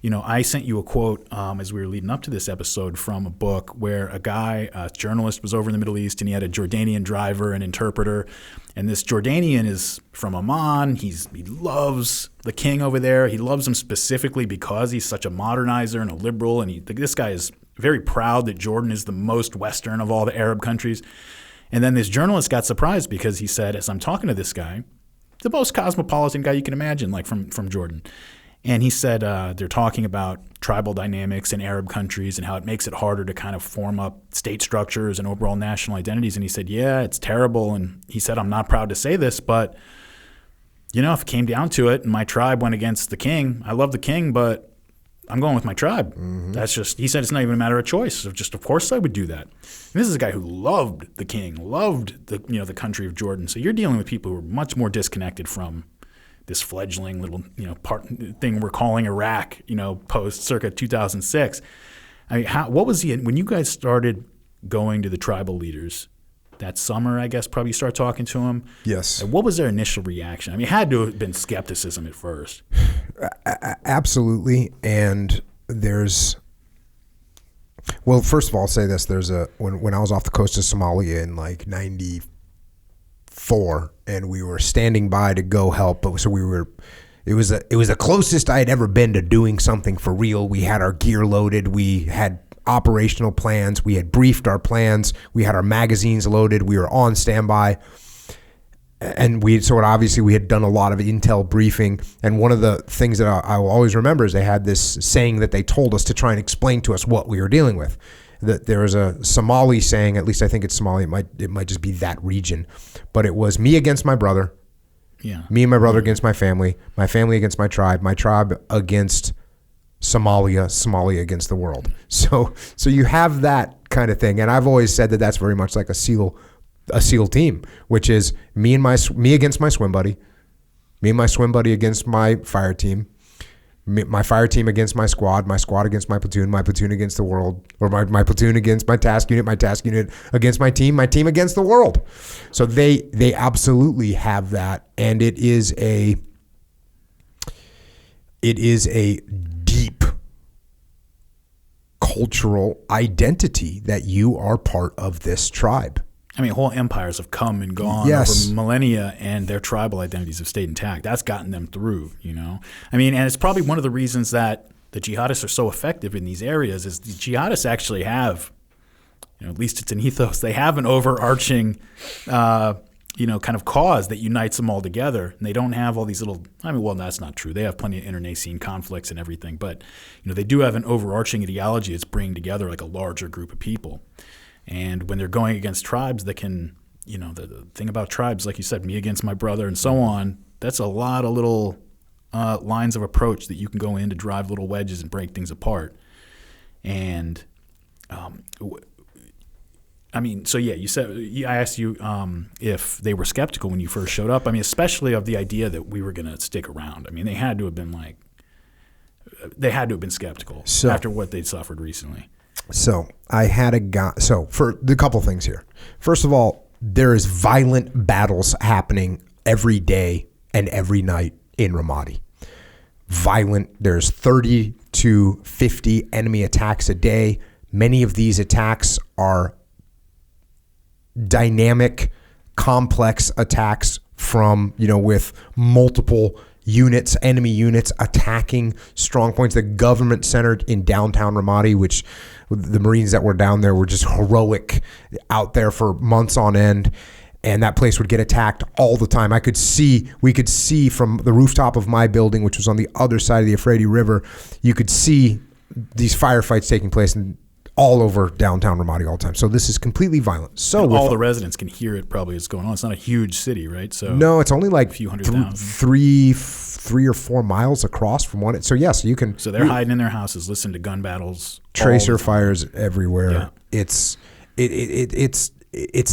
I sent you a quote as we were leading up to this episode from a book where a journalist, was over in the Middle East, and he had a Jordanian driver and interpreter. And this Jordanian is from Amman. He loves the king over there. He loves him specifically because he's such a modernizer and a liberal. And this guy is very proud that Jordan is the most Western of all the Arab countries. And then this journalist got surprised because he said, as I'm talking to this guy, the most cosmopolitan guy you can imagine, from Jordan. And he said they're talking about tribal dynamics in Arab countries and how it makes it harder to kind of form up state structures and overall national identities. And he said, yeah, it's terrible. And he said, I'm not proud to say this, but, if it came down to it and my tribe went against the king, I love the king, but I'm going with my tribe. Mm-hmm. That's just, he said, it's not even a matter of choice. Of course I would do that. And this is a guy who loved the king, loved the country of Jordan. So you're dealing with people who are much more disconnected from this fledgling little part thing we're calling Iraq, post circa 2006. I mean, what was when you guys started going to the tribal leaders that summer? I guess probably start talking to them. Yes. What was their initial reaction? I mean, it had to have been skepticism at first. Absolutely, and first of all, I'll say this: when I was off the coast of Somalia in '94. And we were standing by to go help, but it was the closest I had ever been to doing something for real. We had our gear loaded, we had operational plans, we had briefed our plans, we had our magazines loaded, we were on standby. And obviously we had done a lot of intel briefing. And one of the things that I will always remember is they had this saying that they told us to try and explain to us what we were dealing with. That there was a Somali saying, at least I think it's Somali, it might just be that region, but it was me against my brother, me and my brother against my family against my tribe against Somalia against the world. So you have that kind of thing, and I've always said that that's very much like a SEAL team, which is me against my swim buddy, me and my swim buddy against my fire team, my fire team against my squad against my platoon against the world, or my platoon against my task unit against my team against the world. So they absolutely have that, and it is a deep cultural identity that you are part of this tribe. I mean, whole empires have come and gone over millennia, and their tribal identities have stayed intact. That's gotten them through, I mean, and it's probably one of the reasons that the jihadists are so effective in these areas is the jihadists actually have, at least it's an ethos, they have an overarching, kind of cause that unites them all together. And they don't have all these little, that's not true. They have plenty of internecine conflicts and everything. But, they do have an overarching ideology that's bringing together like a larger group of people. And when they're going against tribes that can, the thing about tribes, like you said, me against my brother and so on, that's a lot of little lines of approach that you can go in to drive little wedges and break things apart. And, you said, I asked you if they were skeptical when you first showed up. I mean, especially of the idea that we were going to stick around. I mean, they had to have been skeptical after what they'd suffered recently. So I had a guy. So for the couple things here. First of all, there is violent battles happening every day and every night in Ramadi. There's 30 to 50 enemy attacks a day. Many of these attacks are dynamic, complex attacks from, with multiple units, enemy units attacking strong points. The government centered in downtown Ramadi, which the Marines that were down there were just heroic out there for months on end. And that place would get attacked all the time. We could see from the rooftop of my building, which was on the other side of the Euphrates River, you could see these firefights taking place all over downtown Ramadi all the time. So this is completely violent. So all the residents can hear it probably is going on. It's not a huge city, right? So no, it's only like a few 100,000. three or 4 miles across from one. So yes, you can. So they're hiding in their houses, listening to gun battles, tracer fires everywhere. Yeah. It's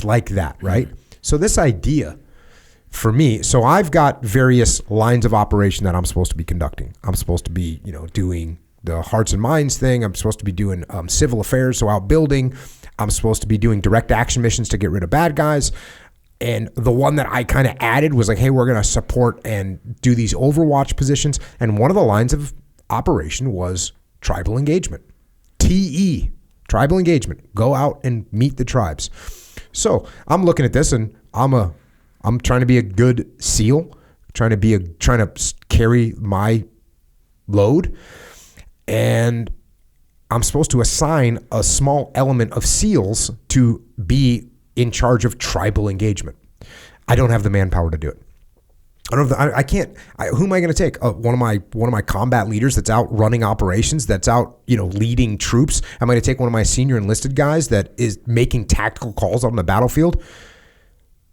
like that, right? Mm-hmm. So this idea for me, so I've got various lines of operation that I'm supposed to be conducting. I'm supposed to be, doing the hearts and minds thing. I'm supposed to be doing civil affairs, so out building. I'm supposed to be doing direct action missions to get rid of bad guys. And the one that I kind of added was like, hey, we're going to support and do these Overwatch positions. And one of the lines of operation was tribal engagement. TE, tribal engagement. Go out and meet the tribes. So I'm looking at this, and I'm trying to be a good SEAL, trying to carry my load. And I'm supposed to assign a small element of SEALs to be in charge of tribal engagement. I don't have the manpower to do it. I can't. Who am I going to take? One of my combat leaders that's out running operations, that's out leading troops. Am I going to take one of my senior enlisted guys that is making tactical calls on the battlefield?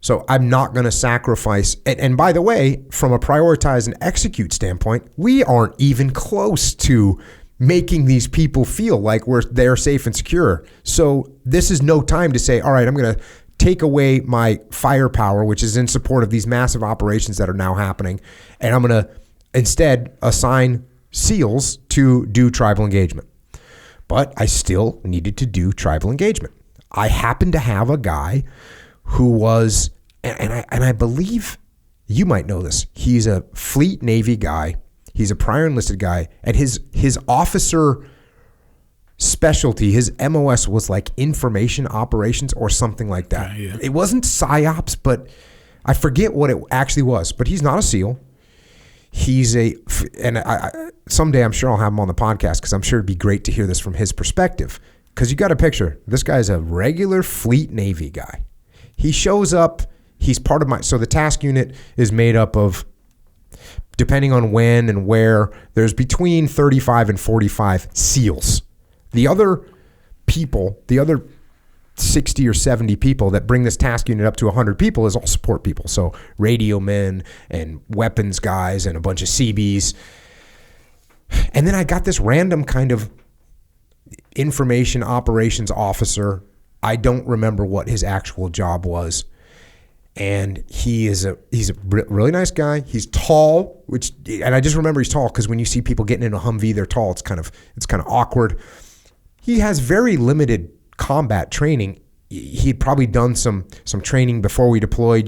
So I'm not going to sacrifice. And by the way, from a prioritize and execute standpoint, we aren't even close to making these people feel like they're safe and secure. So this is no time to say, all right, I'm going to take away my firepower, which is in support of these massive operations that are now happening, and I'm going to instead assign SEALs to do tribal engagement. But I still needed to do tribal engagement. I happened to have a guy who was, and I believe you might know this, he's a Fleet Navy guy. He's a prior enlisted guy, and his officer specialty, his MOS was like information operations or something like that. Yeah. It wasn't PSYOPs, but I forget what it actually was. But he's not a SEAL. Someday I'm sure I'll have him on the podcast because I'm sure it'd be great to hear this from his perspective. Because you got to picture, this guy's a regular Fleet Navy guy. He shows up he's part of so the task unit is made up of, depending on when and where, there's between 35 and 45 SEALs. The other people, the other 60 or 70 people that bring this task unit up to 100 people is all support people. So radio men and weapons guys and a bunch of CBs. And then I got this random kind of information operations officer. I don't remember what his actual job was. And he's a really nice guy. He's tall, and I just remember he's tall because when you see people getting in a Humvee, they're tall. It's kind of awkward. He has very limited combat training. He'd probably done some training before we deployed.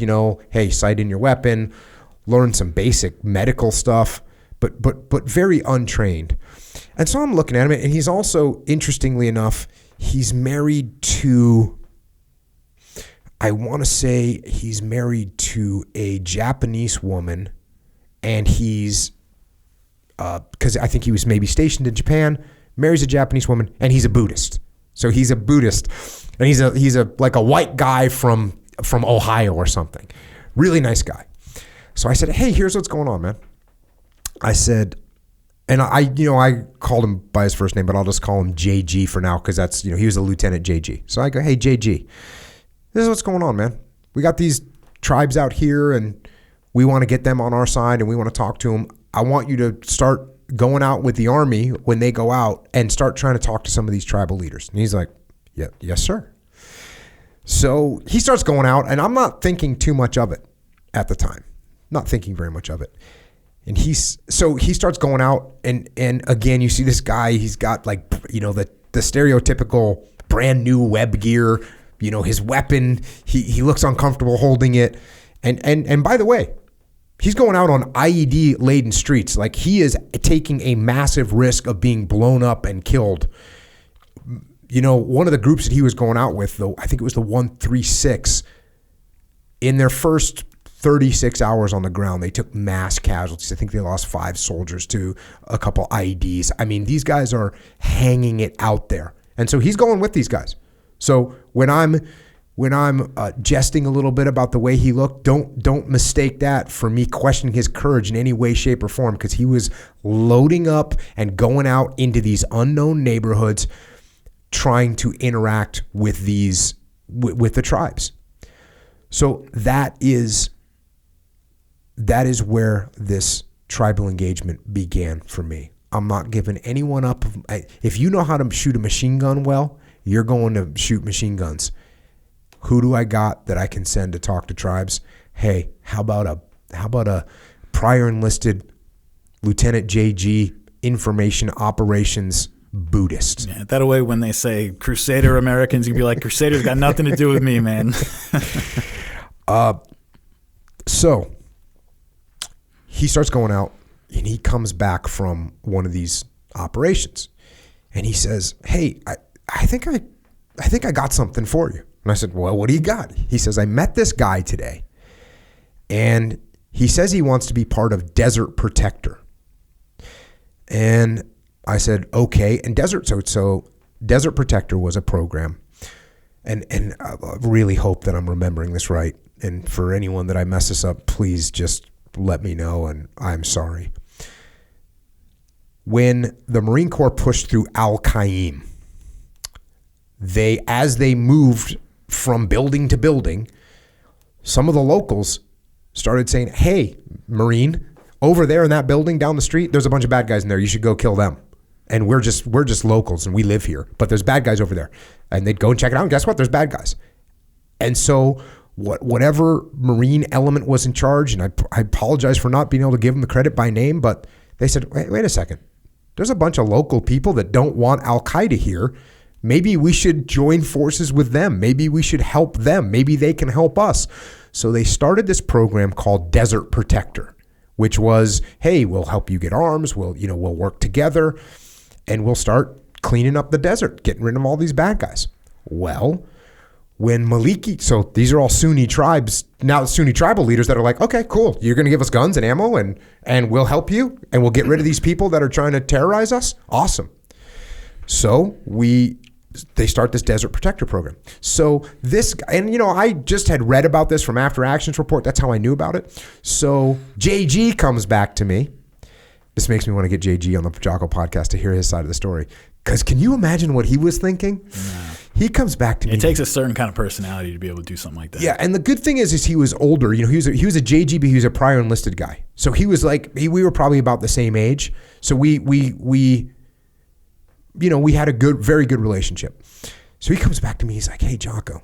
Hey, sight in your weapon, learn some basic medical stuff, but very untrained. And so I'm looking at him, and he's also, interestingly enough, he's married to. I want to say he's married to a Japanese woman, and he's, because I think he was maybe stationed in Japan, marries a Japanese woman, and he's a Buddhist. So he's a Buddhist, and he's a like a white guy from Ohio or something. Really nice guy. So I said, hey, here's what's going on, man. I said, and I called him by his first name, but I'll just call him JG for now because that's, he was a Lieutenant JG. So I go, hey, JG. This is what's going on, man. We got these tribes out here, and we want to get them on our side, and we want to talk to them. I want you to start going out with the Army when they go out and start trying to talk to some of these tribal leaders. And he's like, yeah, yes, sir. So he starts going out, and I'm not thinking too much of it at the time. Not thinking very much of it. And he starts going out, and again, you see this guy, he's got like, the stereotypical brand new web gear, his weapon, he looks uncomfortable holding it. And by the way, he's going out on IED laden streets. Like, he is taking a massive risk of being blown up and killed. One of the groups that he was going out with, though, I think it was the 136, in their first 36 hours on the ground, they took mass casualties. I think they lost 5 soldiers to a couple IEDs. I mean, these guys are hanging it out there. And so he's going with these guys. So when I'm jesting a little bit about the way he looked, don't mistake that for me questioning his courage in any way, shape, or form, because he was loading up and going out into these unknown neighborhoods, trying to interact with with the tribes. So that is where this tribal engagement began for me. I'm not giving anyone up. If you know how to shoot a machine gun well, you're going to shoot machine guns. Who do I got that I can send to talk to tribes? Hey, how about a prior enlisted Lieutenant JG information operations Buddhist? Yeah, that way when they say Crusader Americans, you'd be like, Crusaders got nothing to do with me, man. So he starts going out, and he comes back from one of these operations, and he says, hey, I think I got something for you. And I said, well, what do you got? He says, I met this guy today, and he says he wants to be part of Desert Protector. And I said, okay. And so Desert Protector was a program, and I really hope that I'm remembering this right. And for anyone that I mess this up, please just let me know, and I'm sorry. When the Marine Corps pushed through Al-Qaim, as they moved from building to building, some of the locals started saying, hey, Marine, over there in that building down the street, there's a bunch of bad guys in there. You should go kill them. And we're just locals, and we live here, but there's bad guys over there. And they'd go and check it out, and guess what? There's bad guys. And so whatever Marine element was in charge, and I apologize for not being able to give them the credit by name, but they said, wait a second. There's a bunch of local people that don't want Al-Qaeda here. Maybe we should join forces with them. Maybe we should help them. Maybe they can help us. So they started this program called Desert Protector, which was, hey, we'll help you get arms. We'll work together, and we'll start cleaning up the desert, getting rid of all these bad guys. Well, when Maliki, so these are all Sunni tribes, now Sunni tribal leaders that are like, okay, cool. You're going to give us guns and ammo, and we'll help you, and we'll get rid of these people that are trying to terrorize us. Awesome. So we they start this Desert Protector program. So this, and I just had read about this from After Actions Report. That's how I knew about it. So JG comes back to me. This makes me want to get JG on the Jocko podcast to hear his side of the story. Because can you imagine what he was thinking? No. He comes back to me. It takes a certain kind of personality to be able to do something like that. Yeah, and the good thing is he was older. He was a JG, but he was a prior enlisted guy. So he was like, we were probably about the same age. So we had a very good relationship. So he comes back to me. He's like, hey, Jocko,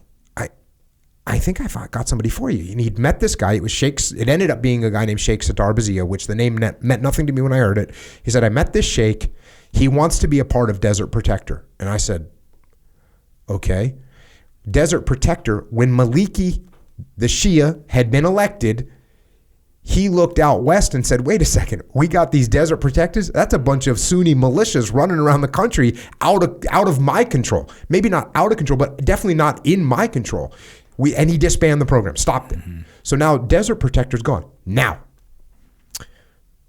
I think I got somebody for you. And he'd met this guy. It ended up being a guy named Shiekh Sattar, which the name meant nothing to me when I heard it. He said, I met this Sheikh. He wants to be a part of Desert Protector. And I said, okay. Desert Protector, when Maliki, the Shia, had been elected, he looked out west and said, wait a second, we got these Desert Protectors? That's a bunch of Sunni militias running around the country out of my control. Maybe not out of control, but definitely not in my control. And he disbanded the program, stopped it. Mm-hmm. So now Desert Protector's gone. Now,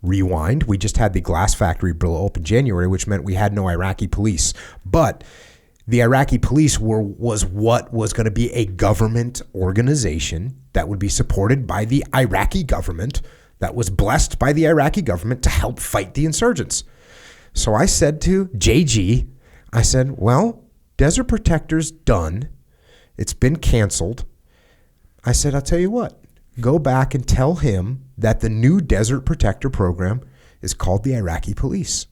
rewind, we just had the glass factory blow up in January, which meant we had no Iraqi police. But the Iraqi police was what was going to be a government organization that would be supported by the Iraqi government, that was blessed by the Iraqi government to help fight the insurgents. So I said to JG, I said, well, Desert Protector's done. It's been canceled. I said, I'll tell you what, go back and tell him that the new Desert Protector program is called the Iraqi police.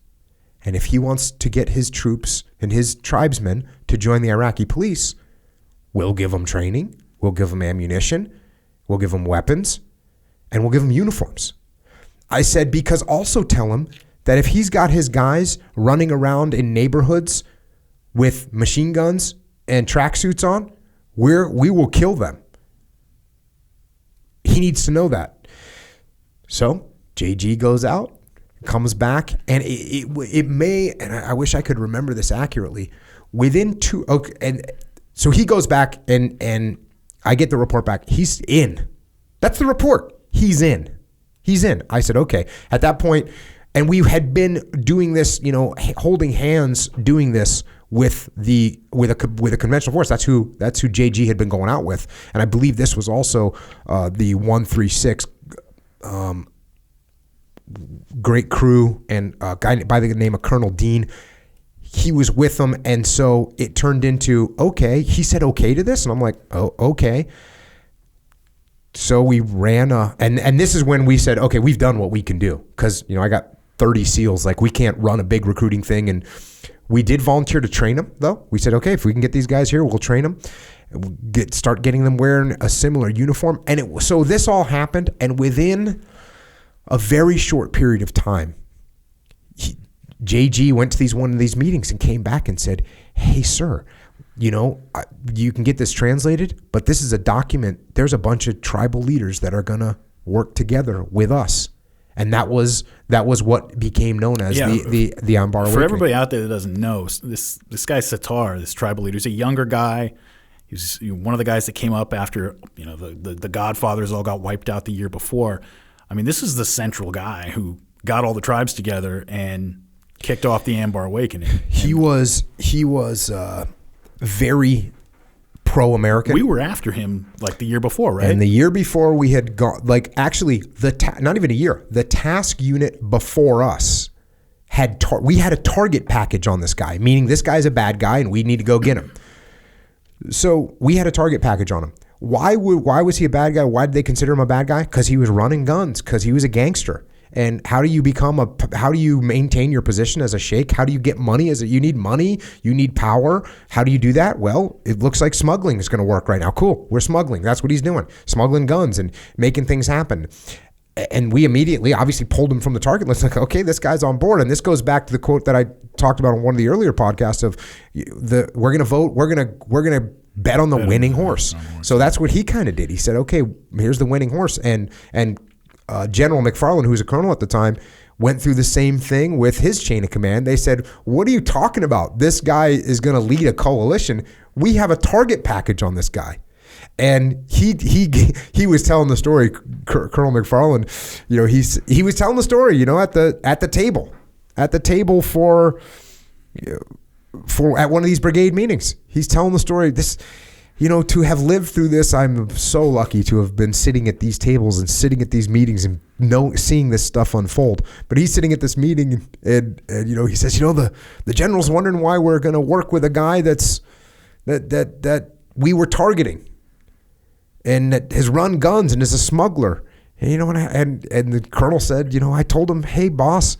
And if he wants to get his troops and his tribesmen to join the Iraqi police, we'll give them training, we'll give them ammunition, we'll give them weapons, and we'll give them uniforms. I said, because also tell him that if he's got his guys running around in neighborhoods with machine guns and tracksuits on, we will kill them. He needs to know that. So JG goes out, comes back, and it may, and I wish I could remember this accurately, and so he goes back and I get the report back. He's in. That's the report. He's in. I said, okay. At that point, and we had been doing this, holding hands, doing this with a conventional force. That's who JG had been going out with, and I believe this was also the 136 great crew and a guy by the name of Colonel Dean. He was with them, and so it turned into okay. He said okay to this, and I'm like, oh, okay. So we ran and this is when we said, okay, we've done what we can do, because I got 30 SEALs. Like, we can't run a big recruiting thing. And we did volunteer to train them, though. We said, okay, if we can get these guys here, we'll train them. Start getting them wearing a similar uniform. And so this all happened, and within a very short period of time, JG went to one of these meetings and came back and said, hey, sir, you can get this translated, but this is a document. There's a bunch of tribal leaders that are going to work together with us. And that was what became known as the Anbar Awakening. For everybody out there that doesn't know, this guy Sattar, this tribal leader, he's a younger guy. He's one of the guys that came up after the Godfathers all got wiped out the year before. I mean, this is the central guy who got all the tribes together and kicked off the Anbar Awakening. He was very pro-American. We were after him like the year before, right? And the year before we had gone, not even a year. The task unit before us we had a target package on this guy, meaning this guy's a bad guy and we need to go get him. So we had a target package on him. Why was he a bad guy? Why did they consider him a bad guy? Because he was running guns, because he was a gangster. And how do you maintain your position as a sheikh? How do you get money? You need money, you need power. How do you do that? Well, it looks like smuggling is going to work right now. Cool, we're smuggling. That's what he's doing, smuggling guns and making things happen. And we immediately, obviously, pulled him from the target list. Like, okay, this guy's on board. And this goes back to the quote that I talked about on one of the earlier podcasts of we're going to vote, we're going to bet on the winning horse. So that's what he kind of did. He said, okay, here's the winning horse. And General McFarland, who was a colonel at the time, went through the same thing with his chain of command. They said, what are you talking about? This guy is going to lead a coalition. We have a target package on this guy. And he was telling the story, Colonel McFarland, he was telling the story, at the table for at one of these brigade meetings. He's telling the story. This, to have lived through this, I'm so lucky to have been sitting at these tables and sitting at these meetings and seeing this stuff unfold. But he's sitting at this meeting and he says, the general's wondering why we're going to work with a guy that we were targeting and that has run guns and is a smuggler. And the colonel said, I told him, hey, boss,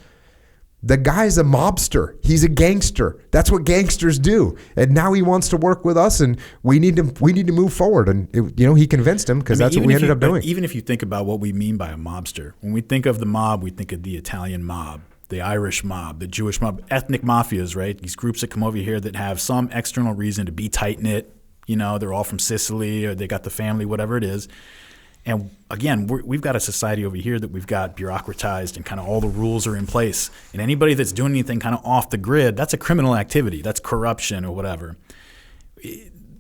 the guy's a mobster. He's a gangster. That's what gangsters do. And now he wants to work with us, and we need to move forward. And he convinced him because that's what we ended up doing. Even if you think about what we mean by a mobster, when we think of the mob, we think of the Italian mob, the Irish mob, the Jewish mob, ethnic mafias, right? These groups that come over here that have some external reason to be tight knit. They're all from Sicily or they got the family, whatever it is. And again, we've got a society over here that we've got bureaucratized and kind of all the rules are in place. And anybody that's doing anything kind of off the grid, that's a criminal activity. That's corruption or whatever.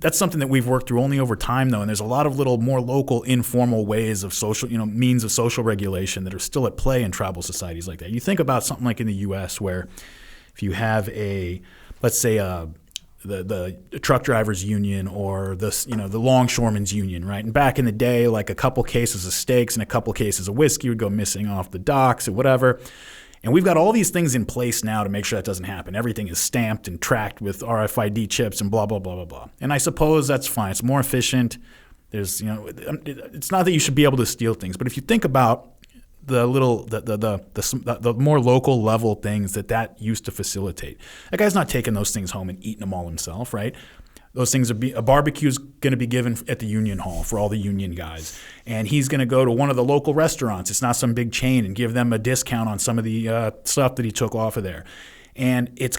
That's something that we've worked through only over time, though. And there's a lot of little more local, informal ways of social, means of social regulation that are still at play in tribal societies like that. You think about something like in the U.S. where if you have let's say the truck drivers union or the longshoremen's union, right? And back in the day, like a couple cases of steaks and a couple cases of whiskey would go missing off the docks or whatever. And we've got all these things in place now to make sure that doesn't happen. Everything is stamped and tracked with RFID chips and blah, blah, blah, blah, blah. And I suppose that's fine. It's more efficient. There's, it's not that you should be able to steal things, but if you think about the more local level things that used to facilitate. That guy's not taking those things home and eating them all himself, right? Those things a barbecue is going to be given at the union hall for all the union guys, and he's going to go to one of the local restaurants. It's not some big chain, and give them a discount on some of the stuff that he took off of there. And it's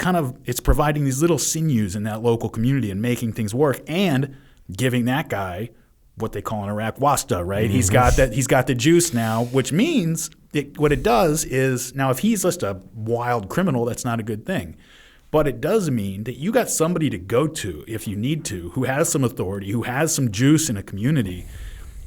providing these little sinews in that local community and making things work and giving that guy what they call in Iraq wasta, right? Mm-hmm. He's got the juice now, which means what it does is now if he's just a wild criminal, that's not a good thing. But it does mean that you got somebody to go to if you need to, who has some authority, who has some juice in a community.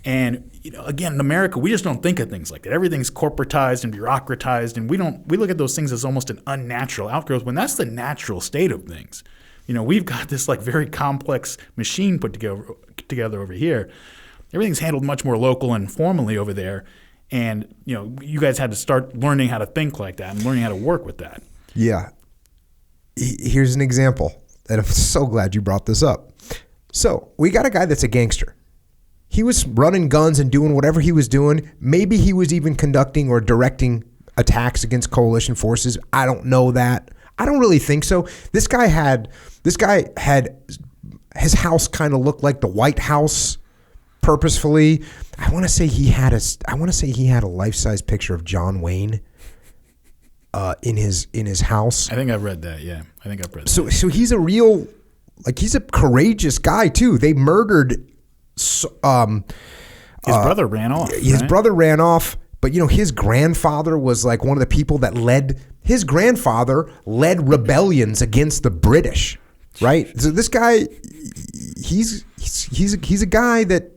And again, in America, we just don't think of things like that. Everything's corporatized and bureaucratized, and we look at those things as almost an unnatural outgrowth when that's the natural state of things. We've got this very complex machine put together over here. Everything's handled much more local and formally over there. And, you guys had to start learning how to think like that and learning how to work with that. Yeah. Here's an example. And I'm so glad you brought this up. So we got a guy that's a gangster. He was running guns and doing whatever he was doing. Maybe he was even conducting or directing attacks against coalition forces. I don't know that. I don't really think so. This guy had his house kind of looked like the White House purposefully. I want to say he had a life-size picture of John Wayne in his house. I think I've read that. Yeah, I think I've read that. So he's a real, he's a courageous guy too. They murdered his brother ran off. His brother ran off, but his grandfather was like one of the people that led. His grandfather led rebellions against the British, right? So this guy, he's a guy that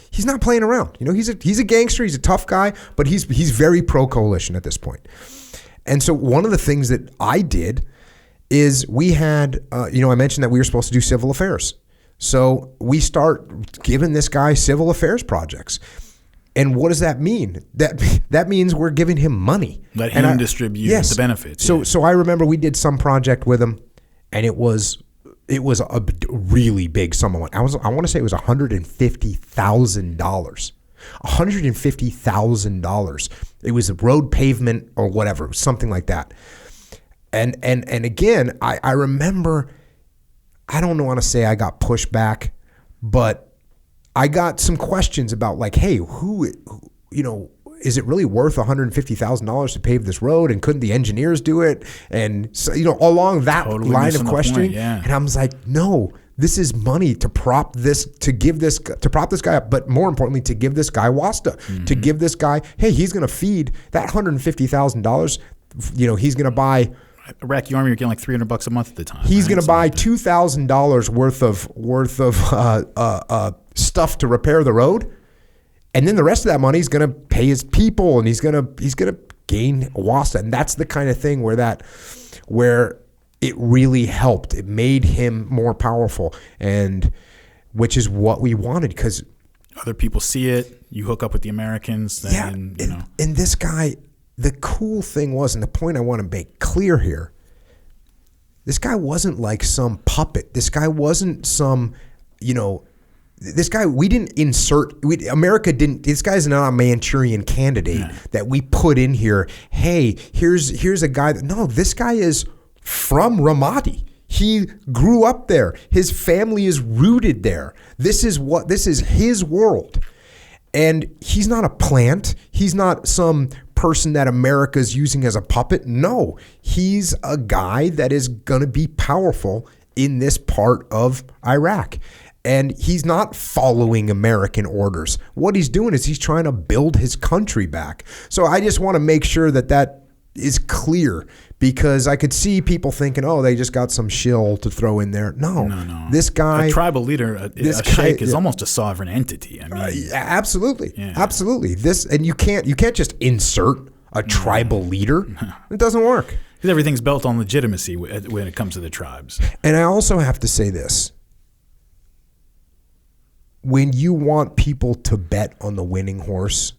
he's not playing around. He's a gangster. He's a tough guy, but he's very pro-coalition at this point. And so one of the things that I did is we had, I mentioned that we were supposed to do civil affairs. So we start giving this guy civil affairs projects. And what does that mean? That means we're giving him money. Let him distribute the benefits. So I remember we did some project with him, and it was a really big sum of money. I want to say it was $150,000. $150,000. It was a road pavement or whatever, something like that. And again, I remember, I don't want to say I got pushed back, but I got some questions about hey, who is it really worth $150,000 to pave this road? And couldn't the engineers do it? And so, along that line of questioning, and I was like, no, this is money to prop this guy up, but more importantly, to give this guy wasta, to give this guy, hey, he's going to feed that $150,000. He's going to buy. Iraqi Army were getting $300 a month at the time. He's going to buy $2,000 worth of stuff to repair the road, and then the rest of that money is going to pay his people, and he's going to gain wasta. And that's the kind of thing where it really helped. It made him more powerful, and which is what we wanted, because other people see it. You hook up with the Americans. Then, yeah, and this guy, the cool thing was, and the point I want to make clear here, this guy wasn't like some puppet. This guy wasn't some, this guy, we didn't America didn't, this guy's not a Manchurian candidate that we put in here. Hey, here's a guy no, this guy is from Ramadi. He grew up there. His family is rooted there. This is his world. And he's not a plant. He's not some person that America's using as a puppet. No, he's a guy that is going to be powerful in this part of Iraq. And he's not following American orders. What he's doing is he's trying to build his country back. So I just want to make sure that is clear, because I could see people thinking, oh, they just got some shill to throw in there. No. This guy, a tribal leader, a sheikh is almost a sovereign entity. I mean, absolutely. And you can't just insert a tribal leader. It doesn't work. Because everything's built on legitimacy when it comes to the tribes. And I also have to say this. When you want people to bet on the winning horse,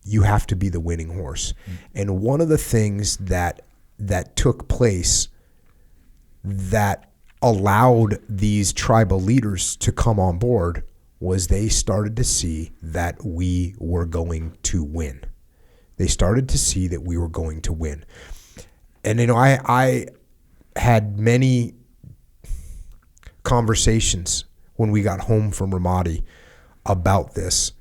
you have to be the winning horse. And one of the things that took place that allowed these tribal leaders to come on board was they started to see that we were going to win. They started to see that we were going to win. And I had many conversations when we got home from Ramadi about this.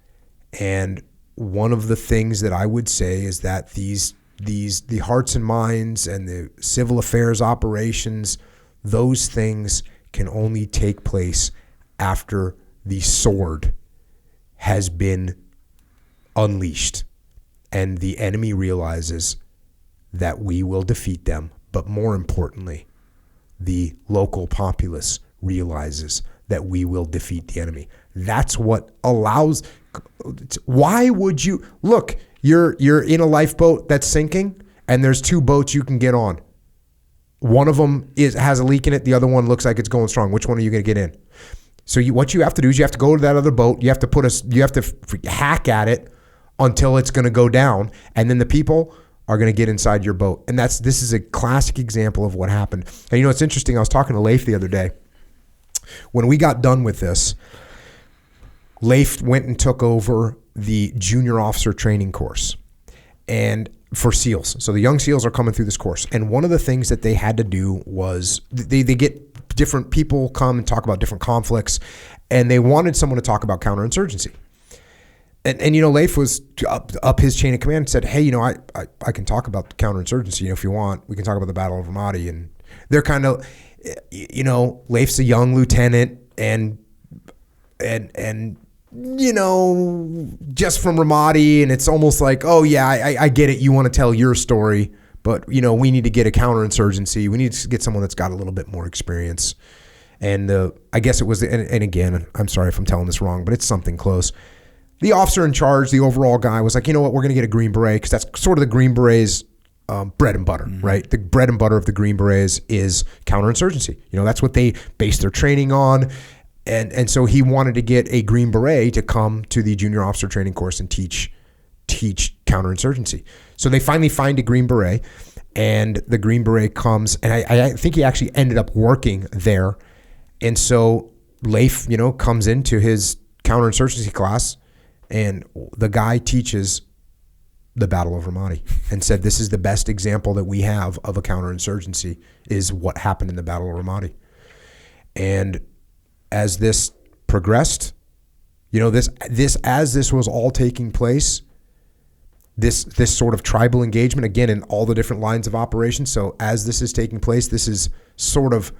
And one of the things that I would say is that the hearts and minds and the civil affairs operations, those things can only take place after the sword has been unleashed and the enemy realizes that we will defeat them. But more importantly, the local populace realizes that we will defeat the enemy. That's what allows. Why would you look? You're in a lifeboat that's sinking, and there's two boats you can get on. One of them has a leak in it. The other one looks like it's going strong. Which one are you going to get in? So what you have to do is you have to go to that other boat. You have to hack at it until it's going to go down, and then the people are going to get inside your boat. And this is a classic example of what happened. And it's interesting. I was talking to Leif the other day. When we got done with this, Leif went and took over the junior officer training course and for SEALs. So the young SEALs are coming through this course. And one of the things that they had to do was they get different people come and talk about different conflicts, and they wanted someone to talk about counterinsurgency. And Leif was up his chain of command and said, hey, I can talk about counterinsurgency. If you want, we can talk about the Battle of Ramadi. And they're kind of, Leif's a young lieutenant and just from Ramadi, and it's almost like, oh yeah, I get it. You want to tell your story, but we need to get a counterinsurgency. We need to get someone that's got a little bit more experience. And I guess it was, and again, I'm sorry if I'm telling this wrong, but it's something close. The officer in charge, the overall guy, was like, you know what, we're going to get a Green Beret, because that's sort of the Green Berets' bread and butter, right? The bread and butter of the Green Berets is counterinsurgency. That's what they base their training on. And so he wanted to get a Green Beret to come to the junior officer training course and teach counterinsurgency. So they finally find a Green Beret, and the Green Beret comes, and I think he actually ended up working there. And so Leif, comes into his counterinsurgency class, and the guy teaches the Battle of Ramadi and said, this is the best example that we have of a counterinsurgency is what happened in the Battle of Ramadi. And as this progressed, as this was all taking place, this sort of tribal engagement, again, in all the different lines of operation. So as this is taking place, this is sort of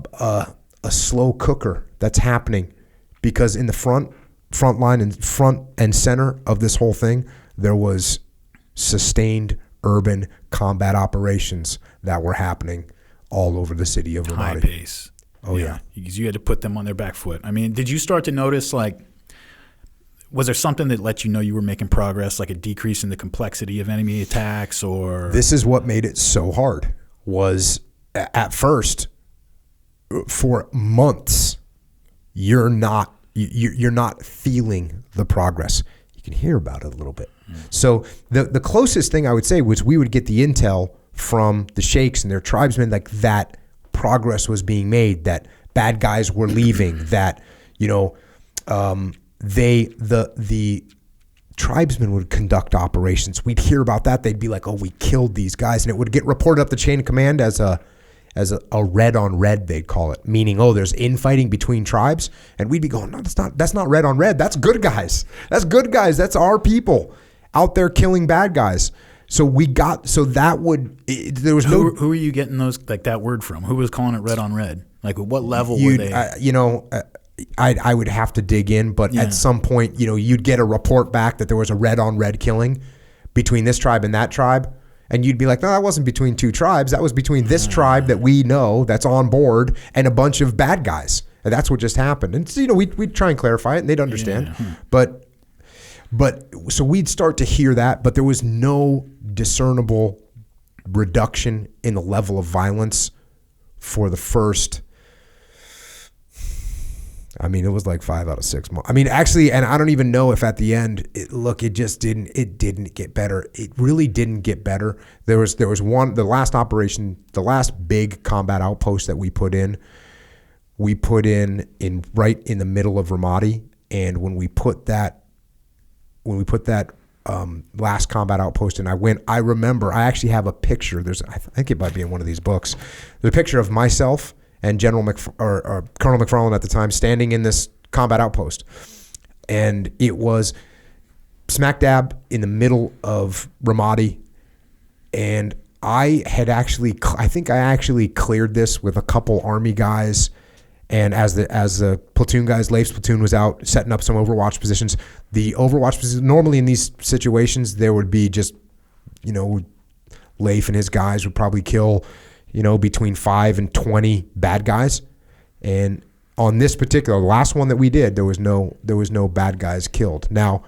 a slow cooker that's happening, because in the front line and front and center of this whole thing, there was sustained urban combat operations that were happening all over the city of Ramadi. High pace. Oh yeah. Because you had to put them on their back foot. I mean, did you start to notice, like, was there something that let you know you were making progress, like a decrease in the complexity of enemy attacks, or? This is what made it so hard. Was at first, for months, you're not feeling the progress. You can hear about it a little bit. So the closest thing I would say was we would get the intel from the sheikhs and their tribesmen, like that progress was being made, that bad guys were leaving, that the tribesmen would conduct operations. We'd hear about that. They'd be like, "Oh, we killed these guys," and it would get reported up the chain of command as a red on red, they'd call it, meaning, oh, there's infighting between tribes, and we'd be going, no, that's not red on red. That's good guys. That's good guys. That's our people out there killing bad guys. So there was no. Who are you getting those, like, that word from? Who was calling it red on red? Like, what level were they? I would have to dig in, but at some point, you'd get a report back that there was a red on red killing between this tribe and that tribe. And you'd be like, no, that wasn't between two tribes. That was between this tribe that we know that's on board and a bunch of bad guys. And that's what just happened. And so, we'd try and clarify it, and they'd understand. Yeah. But so we'd start to hear that, but there was no discernible reduction in the level of violence for the first. It was like 5 out of 6 months. Actually, and I don't even know if at the end, it didn't get better. It really didn't get better. There was the last operation, the last big combat outpost that we put in right in the middle of Ramadi. And when we put that last combat outpost in, I remember, I actually have a picture. I think it might be in one of these books. There's a picture of myself and Colonel McFarland at the time standing in this combat outpost. And it was smack dab in the middle of Ramadi. And I think I actually cleared this with a couple Army guys. And as the platoon guys, Leif's platoon was out setting up some Overwatch positions. The Overwatch positions, normally in these situations, there would be just, Leif and his guys would probably kill between 5 and 20 bad guys. And on this particular, the last one that we did, there was no bad guys killed. Now,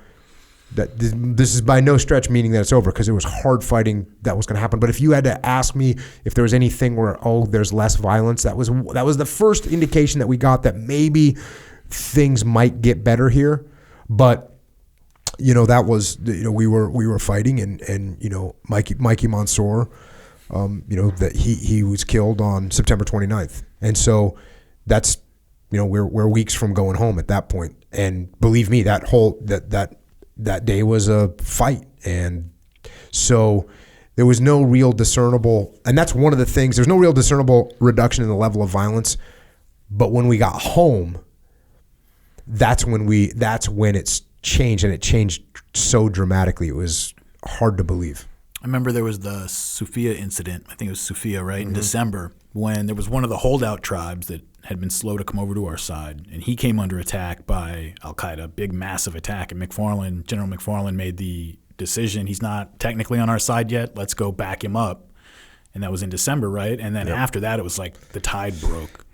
this is by no stretch meaning that it's over, because it was hard fighting that was going to happen. But if you had to ask me if there was anything where, there's less violence, that was the first indication that we got that maybe things might get better here. But that was, we were fighting, and Mikey Mansour, that he was killed on September 29th. And so that's, we're weeks from going home at that point. And believe me, that day was a fight. And so there was no real discernible, and that's one of the things, there's no real discernible reduction in the level of violence. But when we got home, that's when it's changed, and it changed so dramatically. It was hard to believe. I remember there was the Sofia incident. I think it was Sofia, right, in December, when there was one of the holdout tribes that had been slow to come over to our side, and he came under attack by Al-Qaeda, big, massive attack. And General McFarland made the decision, he's not technically on our side yet, let's go back him up. And that was in December, right? And then after that, it was like the tide broke.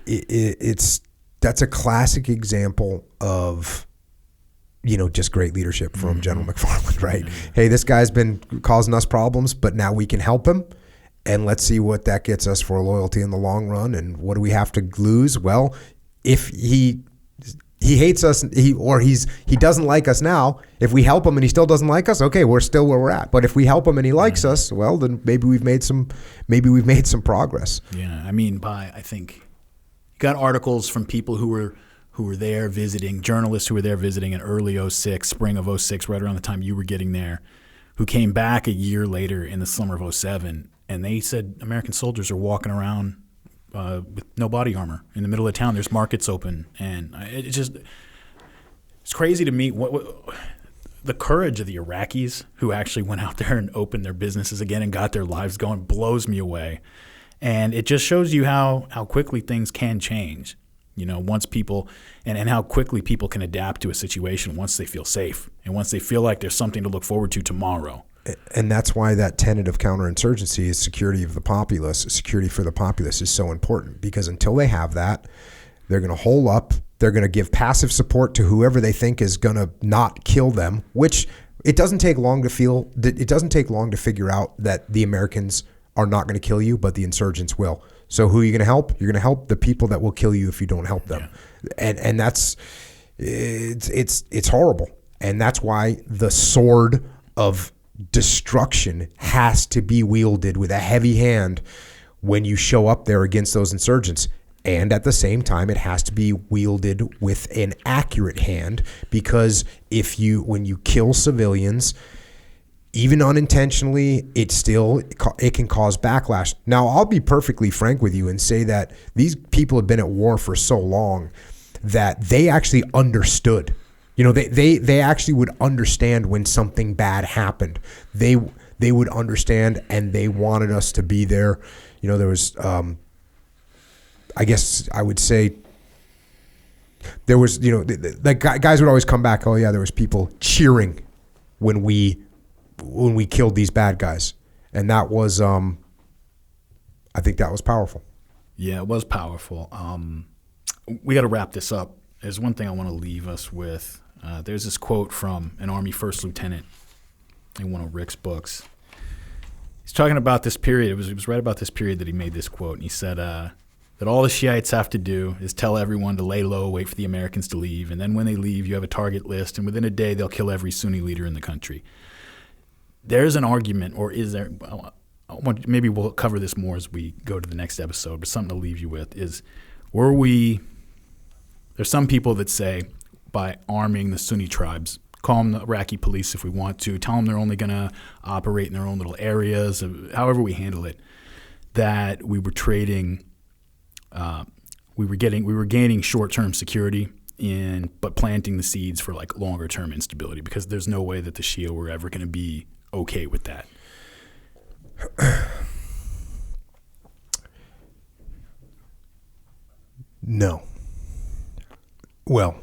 That's a classic example of just great leadership from General McFarland, right? Hey, this guy's been causing us problems, but now we can help him, and let's see what that gets us for loyalty in the long run. And what do we have to lose? Well, if he hates us, he doesn't like us now. If we help him and he still doesn't like us, okay, we're still where we're at. But if we help him and he likes us, well, then maybe we've made some progress. Yeah, I think you got articles from people who were there visiting, journalists who were there visiting in early 06, spring of 06, right around the time you were getting there, who came back a year later in the summer of 07, and they said American soldiers are walking around with no body armor in the middle of town. There's markets open, and it's crazy to me what the courage of the Iraqis who actually went out there and opened their businesses again and got their lives going blows me away. And it just shows you how quickly things can change. Once people, and how quickly people can adapt to a situation once they feel safe and once they feel like there's something to look forward to tomorrow. And that's why that tenet of counterinsurgency is security of the populace. Security for the populace is so important, because until they have that, they're going to hole up They're going to give passive support to whoever they think is going to not kill them, which it doesn't take long to figure out that the Americans are not going to kill you, but the insurgents will. So who are you going to help? You're going to help the people that will kill you if you don't help them. Yeah. And that's it's horrible. And that's why the sword of destruction has to be wielded with a heavy hand when you show up there against those insurgents. And at the same time, it has to be wielded with an accurate hand, because when you kill civilians, even unintentionally, it can cause backlash. Now, I'll be perfectly frank with you and say that these people have been at war for so long that they actually understood. They actually would understand when something bad happened. They would understand, and they wanted us to be there. There was, I guess I would say, there was, the guys would always come back. Oh yeah, there was people cheering when we killed these bad guys, and that was, I think that was powerful. Yeah, it was powerful. We got to wrap this up. There's one thing I want to leave us with. There's this quote from an Army first lieutenant in one of Rick's books. He's talking about this period. It was right about this period that he made this quote, and he said that all the Shiites have to do is tell everyone to lay low, wait for the Americans to leave, and then when they leave, you have a target list, and within a day, they'll kill every Sunni leader in the country. There's an argument, or is there? Maybe we'll cover this more as we go to the next episode, but something to leave you with is, there's some people that say by arming the Sunni tribes, call them the Iraqi police if we want to, tell them they're only going to operate in their own little areas, however we handle it, that we were trading, we were gaining short-term security but planting the seeds for like longer-term instability, because there's no way that the Shia were ever going to be okay with that. No. Well,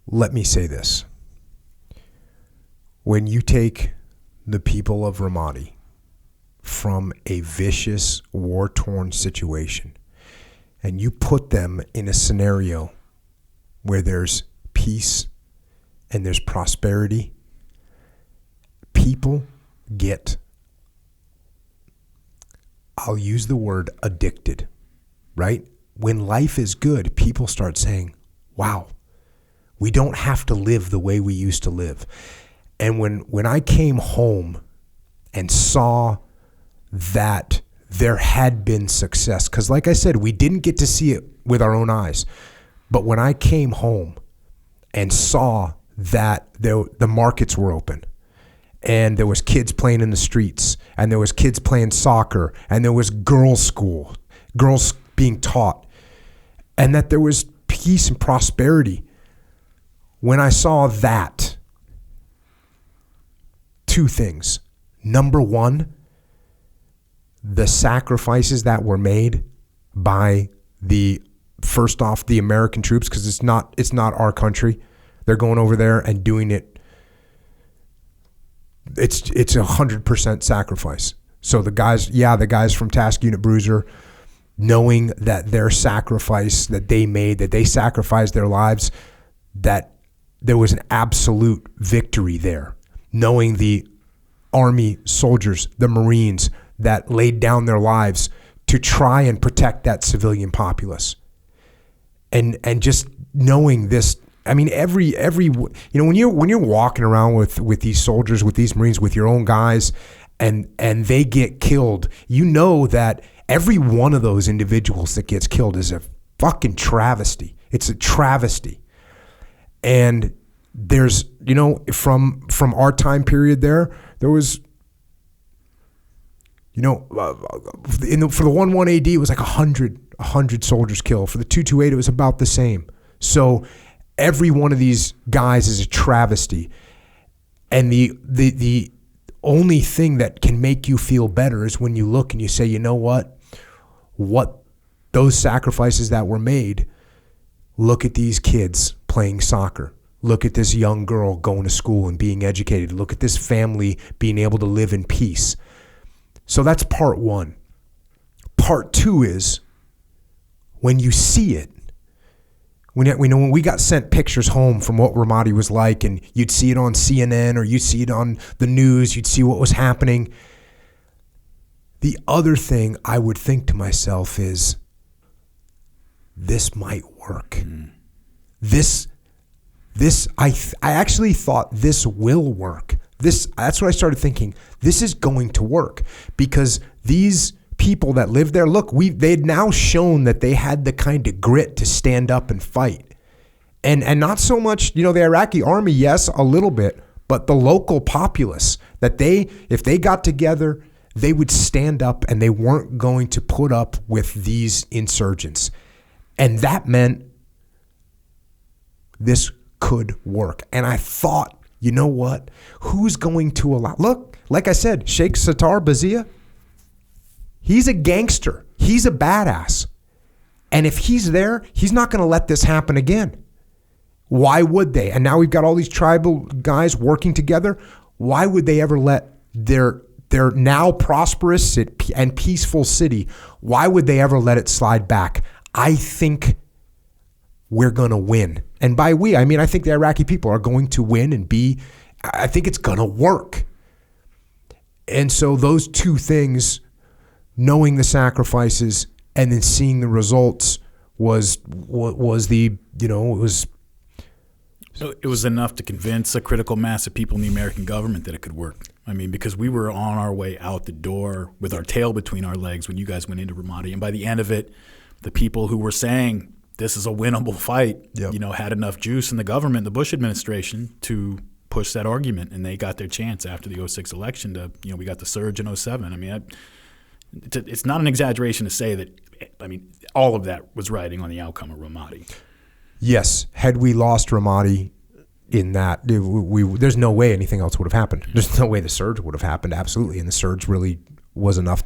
let me say this. When you take the people of Ramadi from a vicious, war-torn situation, and you put them in a scenario where there's peace and there's prosperity, people get, I'll use the word addicted, right? When life is good, people start saying, wow, we don't have to live the way we used to live. And when I came home and saw that there had been success, because like I said, we didn't get to see it with our own eyes, but when I came home and saw that the markets were open, and there was kids playing in the streets, and there was kids playing soccer, and there was girls' school, girls being taught, and that there was peace and prosperity. When I saw that, two things. Number one, the sacrifices that were made by the American troops, because it's not our country. They're going over there and doing it. It's 100% sacrifice. So the guys from Task Unit Bruiser, knowing that their sacrifice that they made, that they sacrificed their lives, that there was an absolute victory there. Knowing the Army soldiers, the Marines that laid down their lives to try and protect that civilian populace. And just knowing this, I mean, every when you're walking around with these soldiers, with these Marines, with your own guys, and they get killed, you know that every one of those individuals that gets killed is a fucking travesty. It's a travesty. And there's, from our time period there was, for the 1-1 AD, it was like 100 soldiers killed. For the 228, it was about the same. So every one of these guys is a travesty. And the only thing that can make you feel better is when you look and you say, you know what those sacrifices that were made, look at these kids playing soccer. Look at this young girl going to school and being educated. Look at this family being able to live in peace. So that's part one. Part two is when you see it, When we got sent pictures home from what Ramadi was like, and you'd see it on CNN or you'd see it on the news, you'd see what was happening. The other thing I would think to myself is, this might work. I actually thought this will work. That's what I started thinking. This is going to work because these people that live there, look, they'd now shown that they had the kind of grit to stand up and fight. And not so much, the Iraqi Army, yes, a little bit, but the local populace, that if they got together, they would stand up and they weren't going to put up with these insurgents. And that meant this could work. And I thought, you know what? Who's going to allow? Look, like I said, Shiekh Sattar Bazia, he's a gangster. He's a badass. And if he's there, he's not going to let this happen again. Why would they? And now we've got all these tribal guys working together. Why would they ever let their now prosperous and peaceful city, why would they ever let it slide back? I think we're going to win. And by we, I mean, I think the Iraqi people are going to win I think it's going to work. And so those two things, knowing the sacrifices and then seeing the results was it was enough to convince a critical mass of people in the American government that it could work. I mean, because we were on our way out the door with our tail between our legs when you guys went into Ramadi. And by the end of it, the people who were saying this is a winnable fight, had enough juice in the government, the Bush administration, to push that argument. And they got their chance after the 2006 election to, we got the surge in 2007. I mean, it's not an exaggeration to say that, all of that was riding on the outcome of Ramadi. Yes. Had we lost Ramadi in that, there's no way anything else would have happened. There's no way the surge would have happened. Absolutely. And the surge really was enough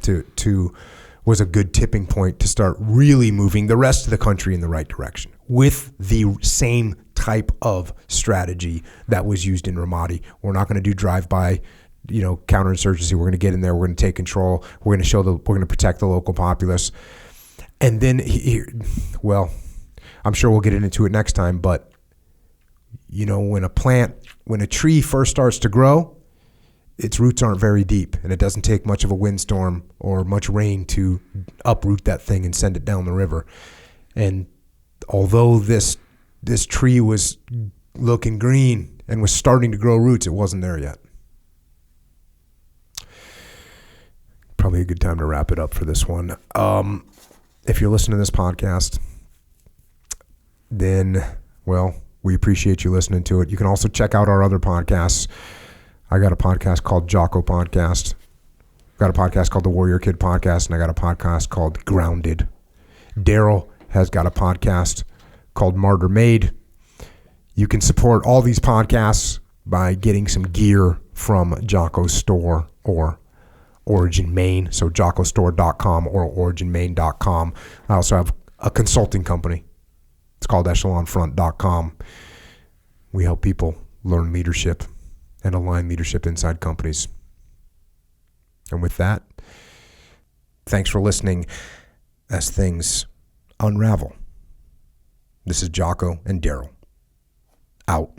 was a good tipping point to start really moving the rest of the country in the right direction with the same type of strategy that was used in Ramadi. We're not going to do drive-by, counterinsurgency. We're going to get in there. We're going to take control. We're going to we're going to protect the local populace. And then I'm sure we'll get into it next time, but when a tree first starts to grow, its roots aren't very deep, and it doesn't take much of a windstorm or much rain to uproot that thing and send it down the river. And although this tree was looking green and was starting to grow roots, it wasn't there yet. Probably a good time to wrap it up for this one. If you're listening to this podcast, then, we appreciate you listening to it. You can also check out our other podcasts. I got a podcast called Jocko Podcast. I've got a podcast called The Warrior Kid Podcast, and I got a podcast called Grounded. Daryl has got a podcast called Martyr Made. You can support all these podcasts by getting some gear from Jocko's store or Origin Main, so jockostore.com or originmain.com. I also have a consulting company. It's called echelonfront.com. We help people learn leadership and align leadership inside companies. And with that, thanks for listening as things unravel. This is Jocko and Daryl. Out.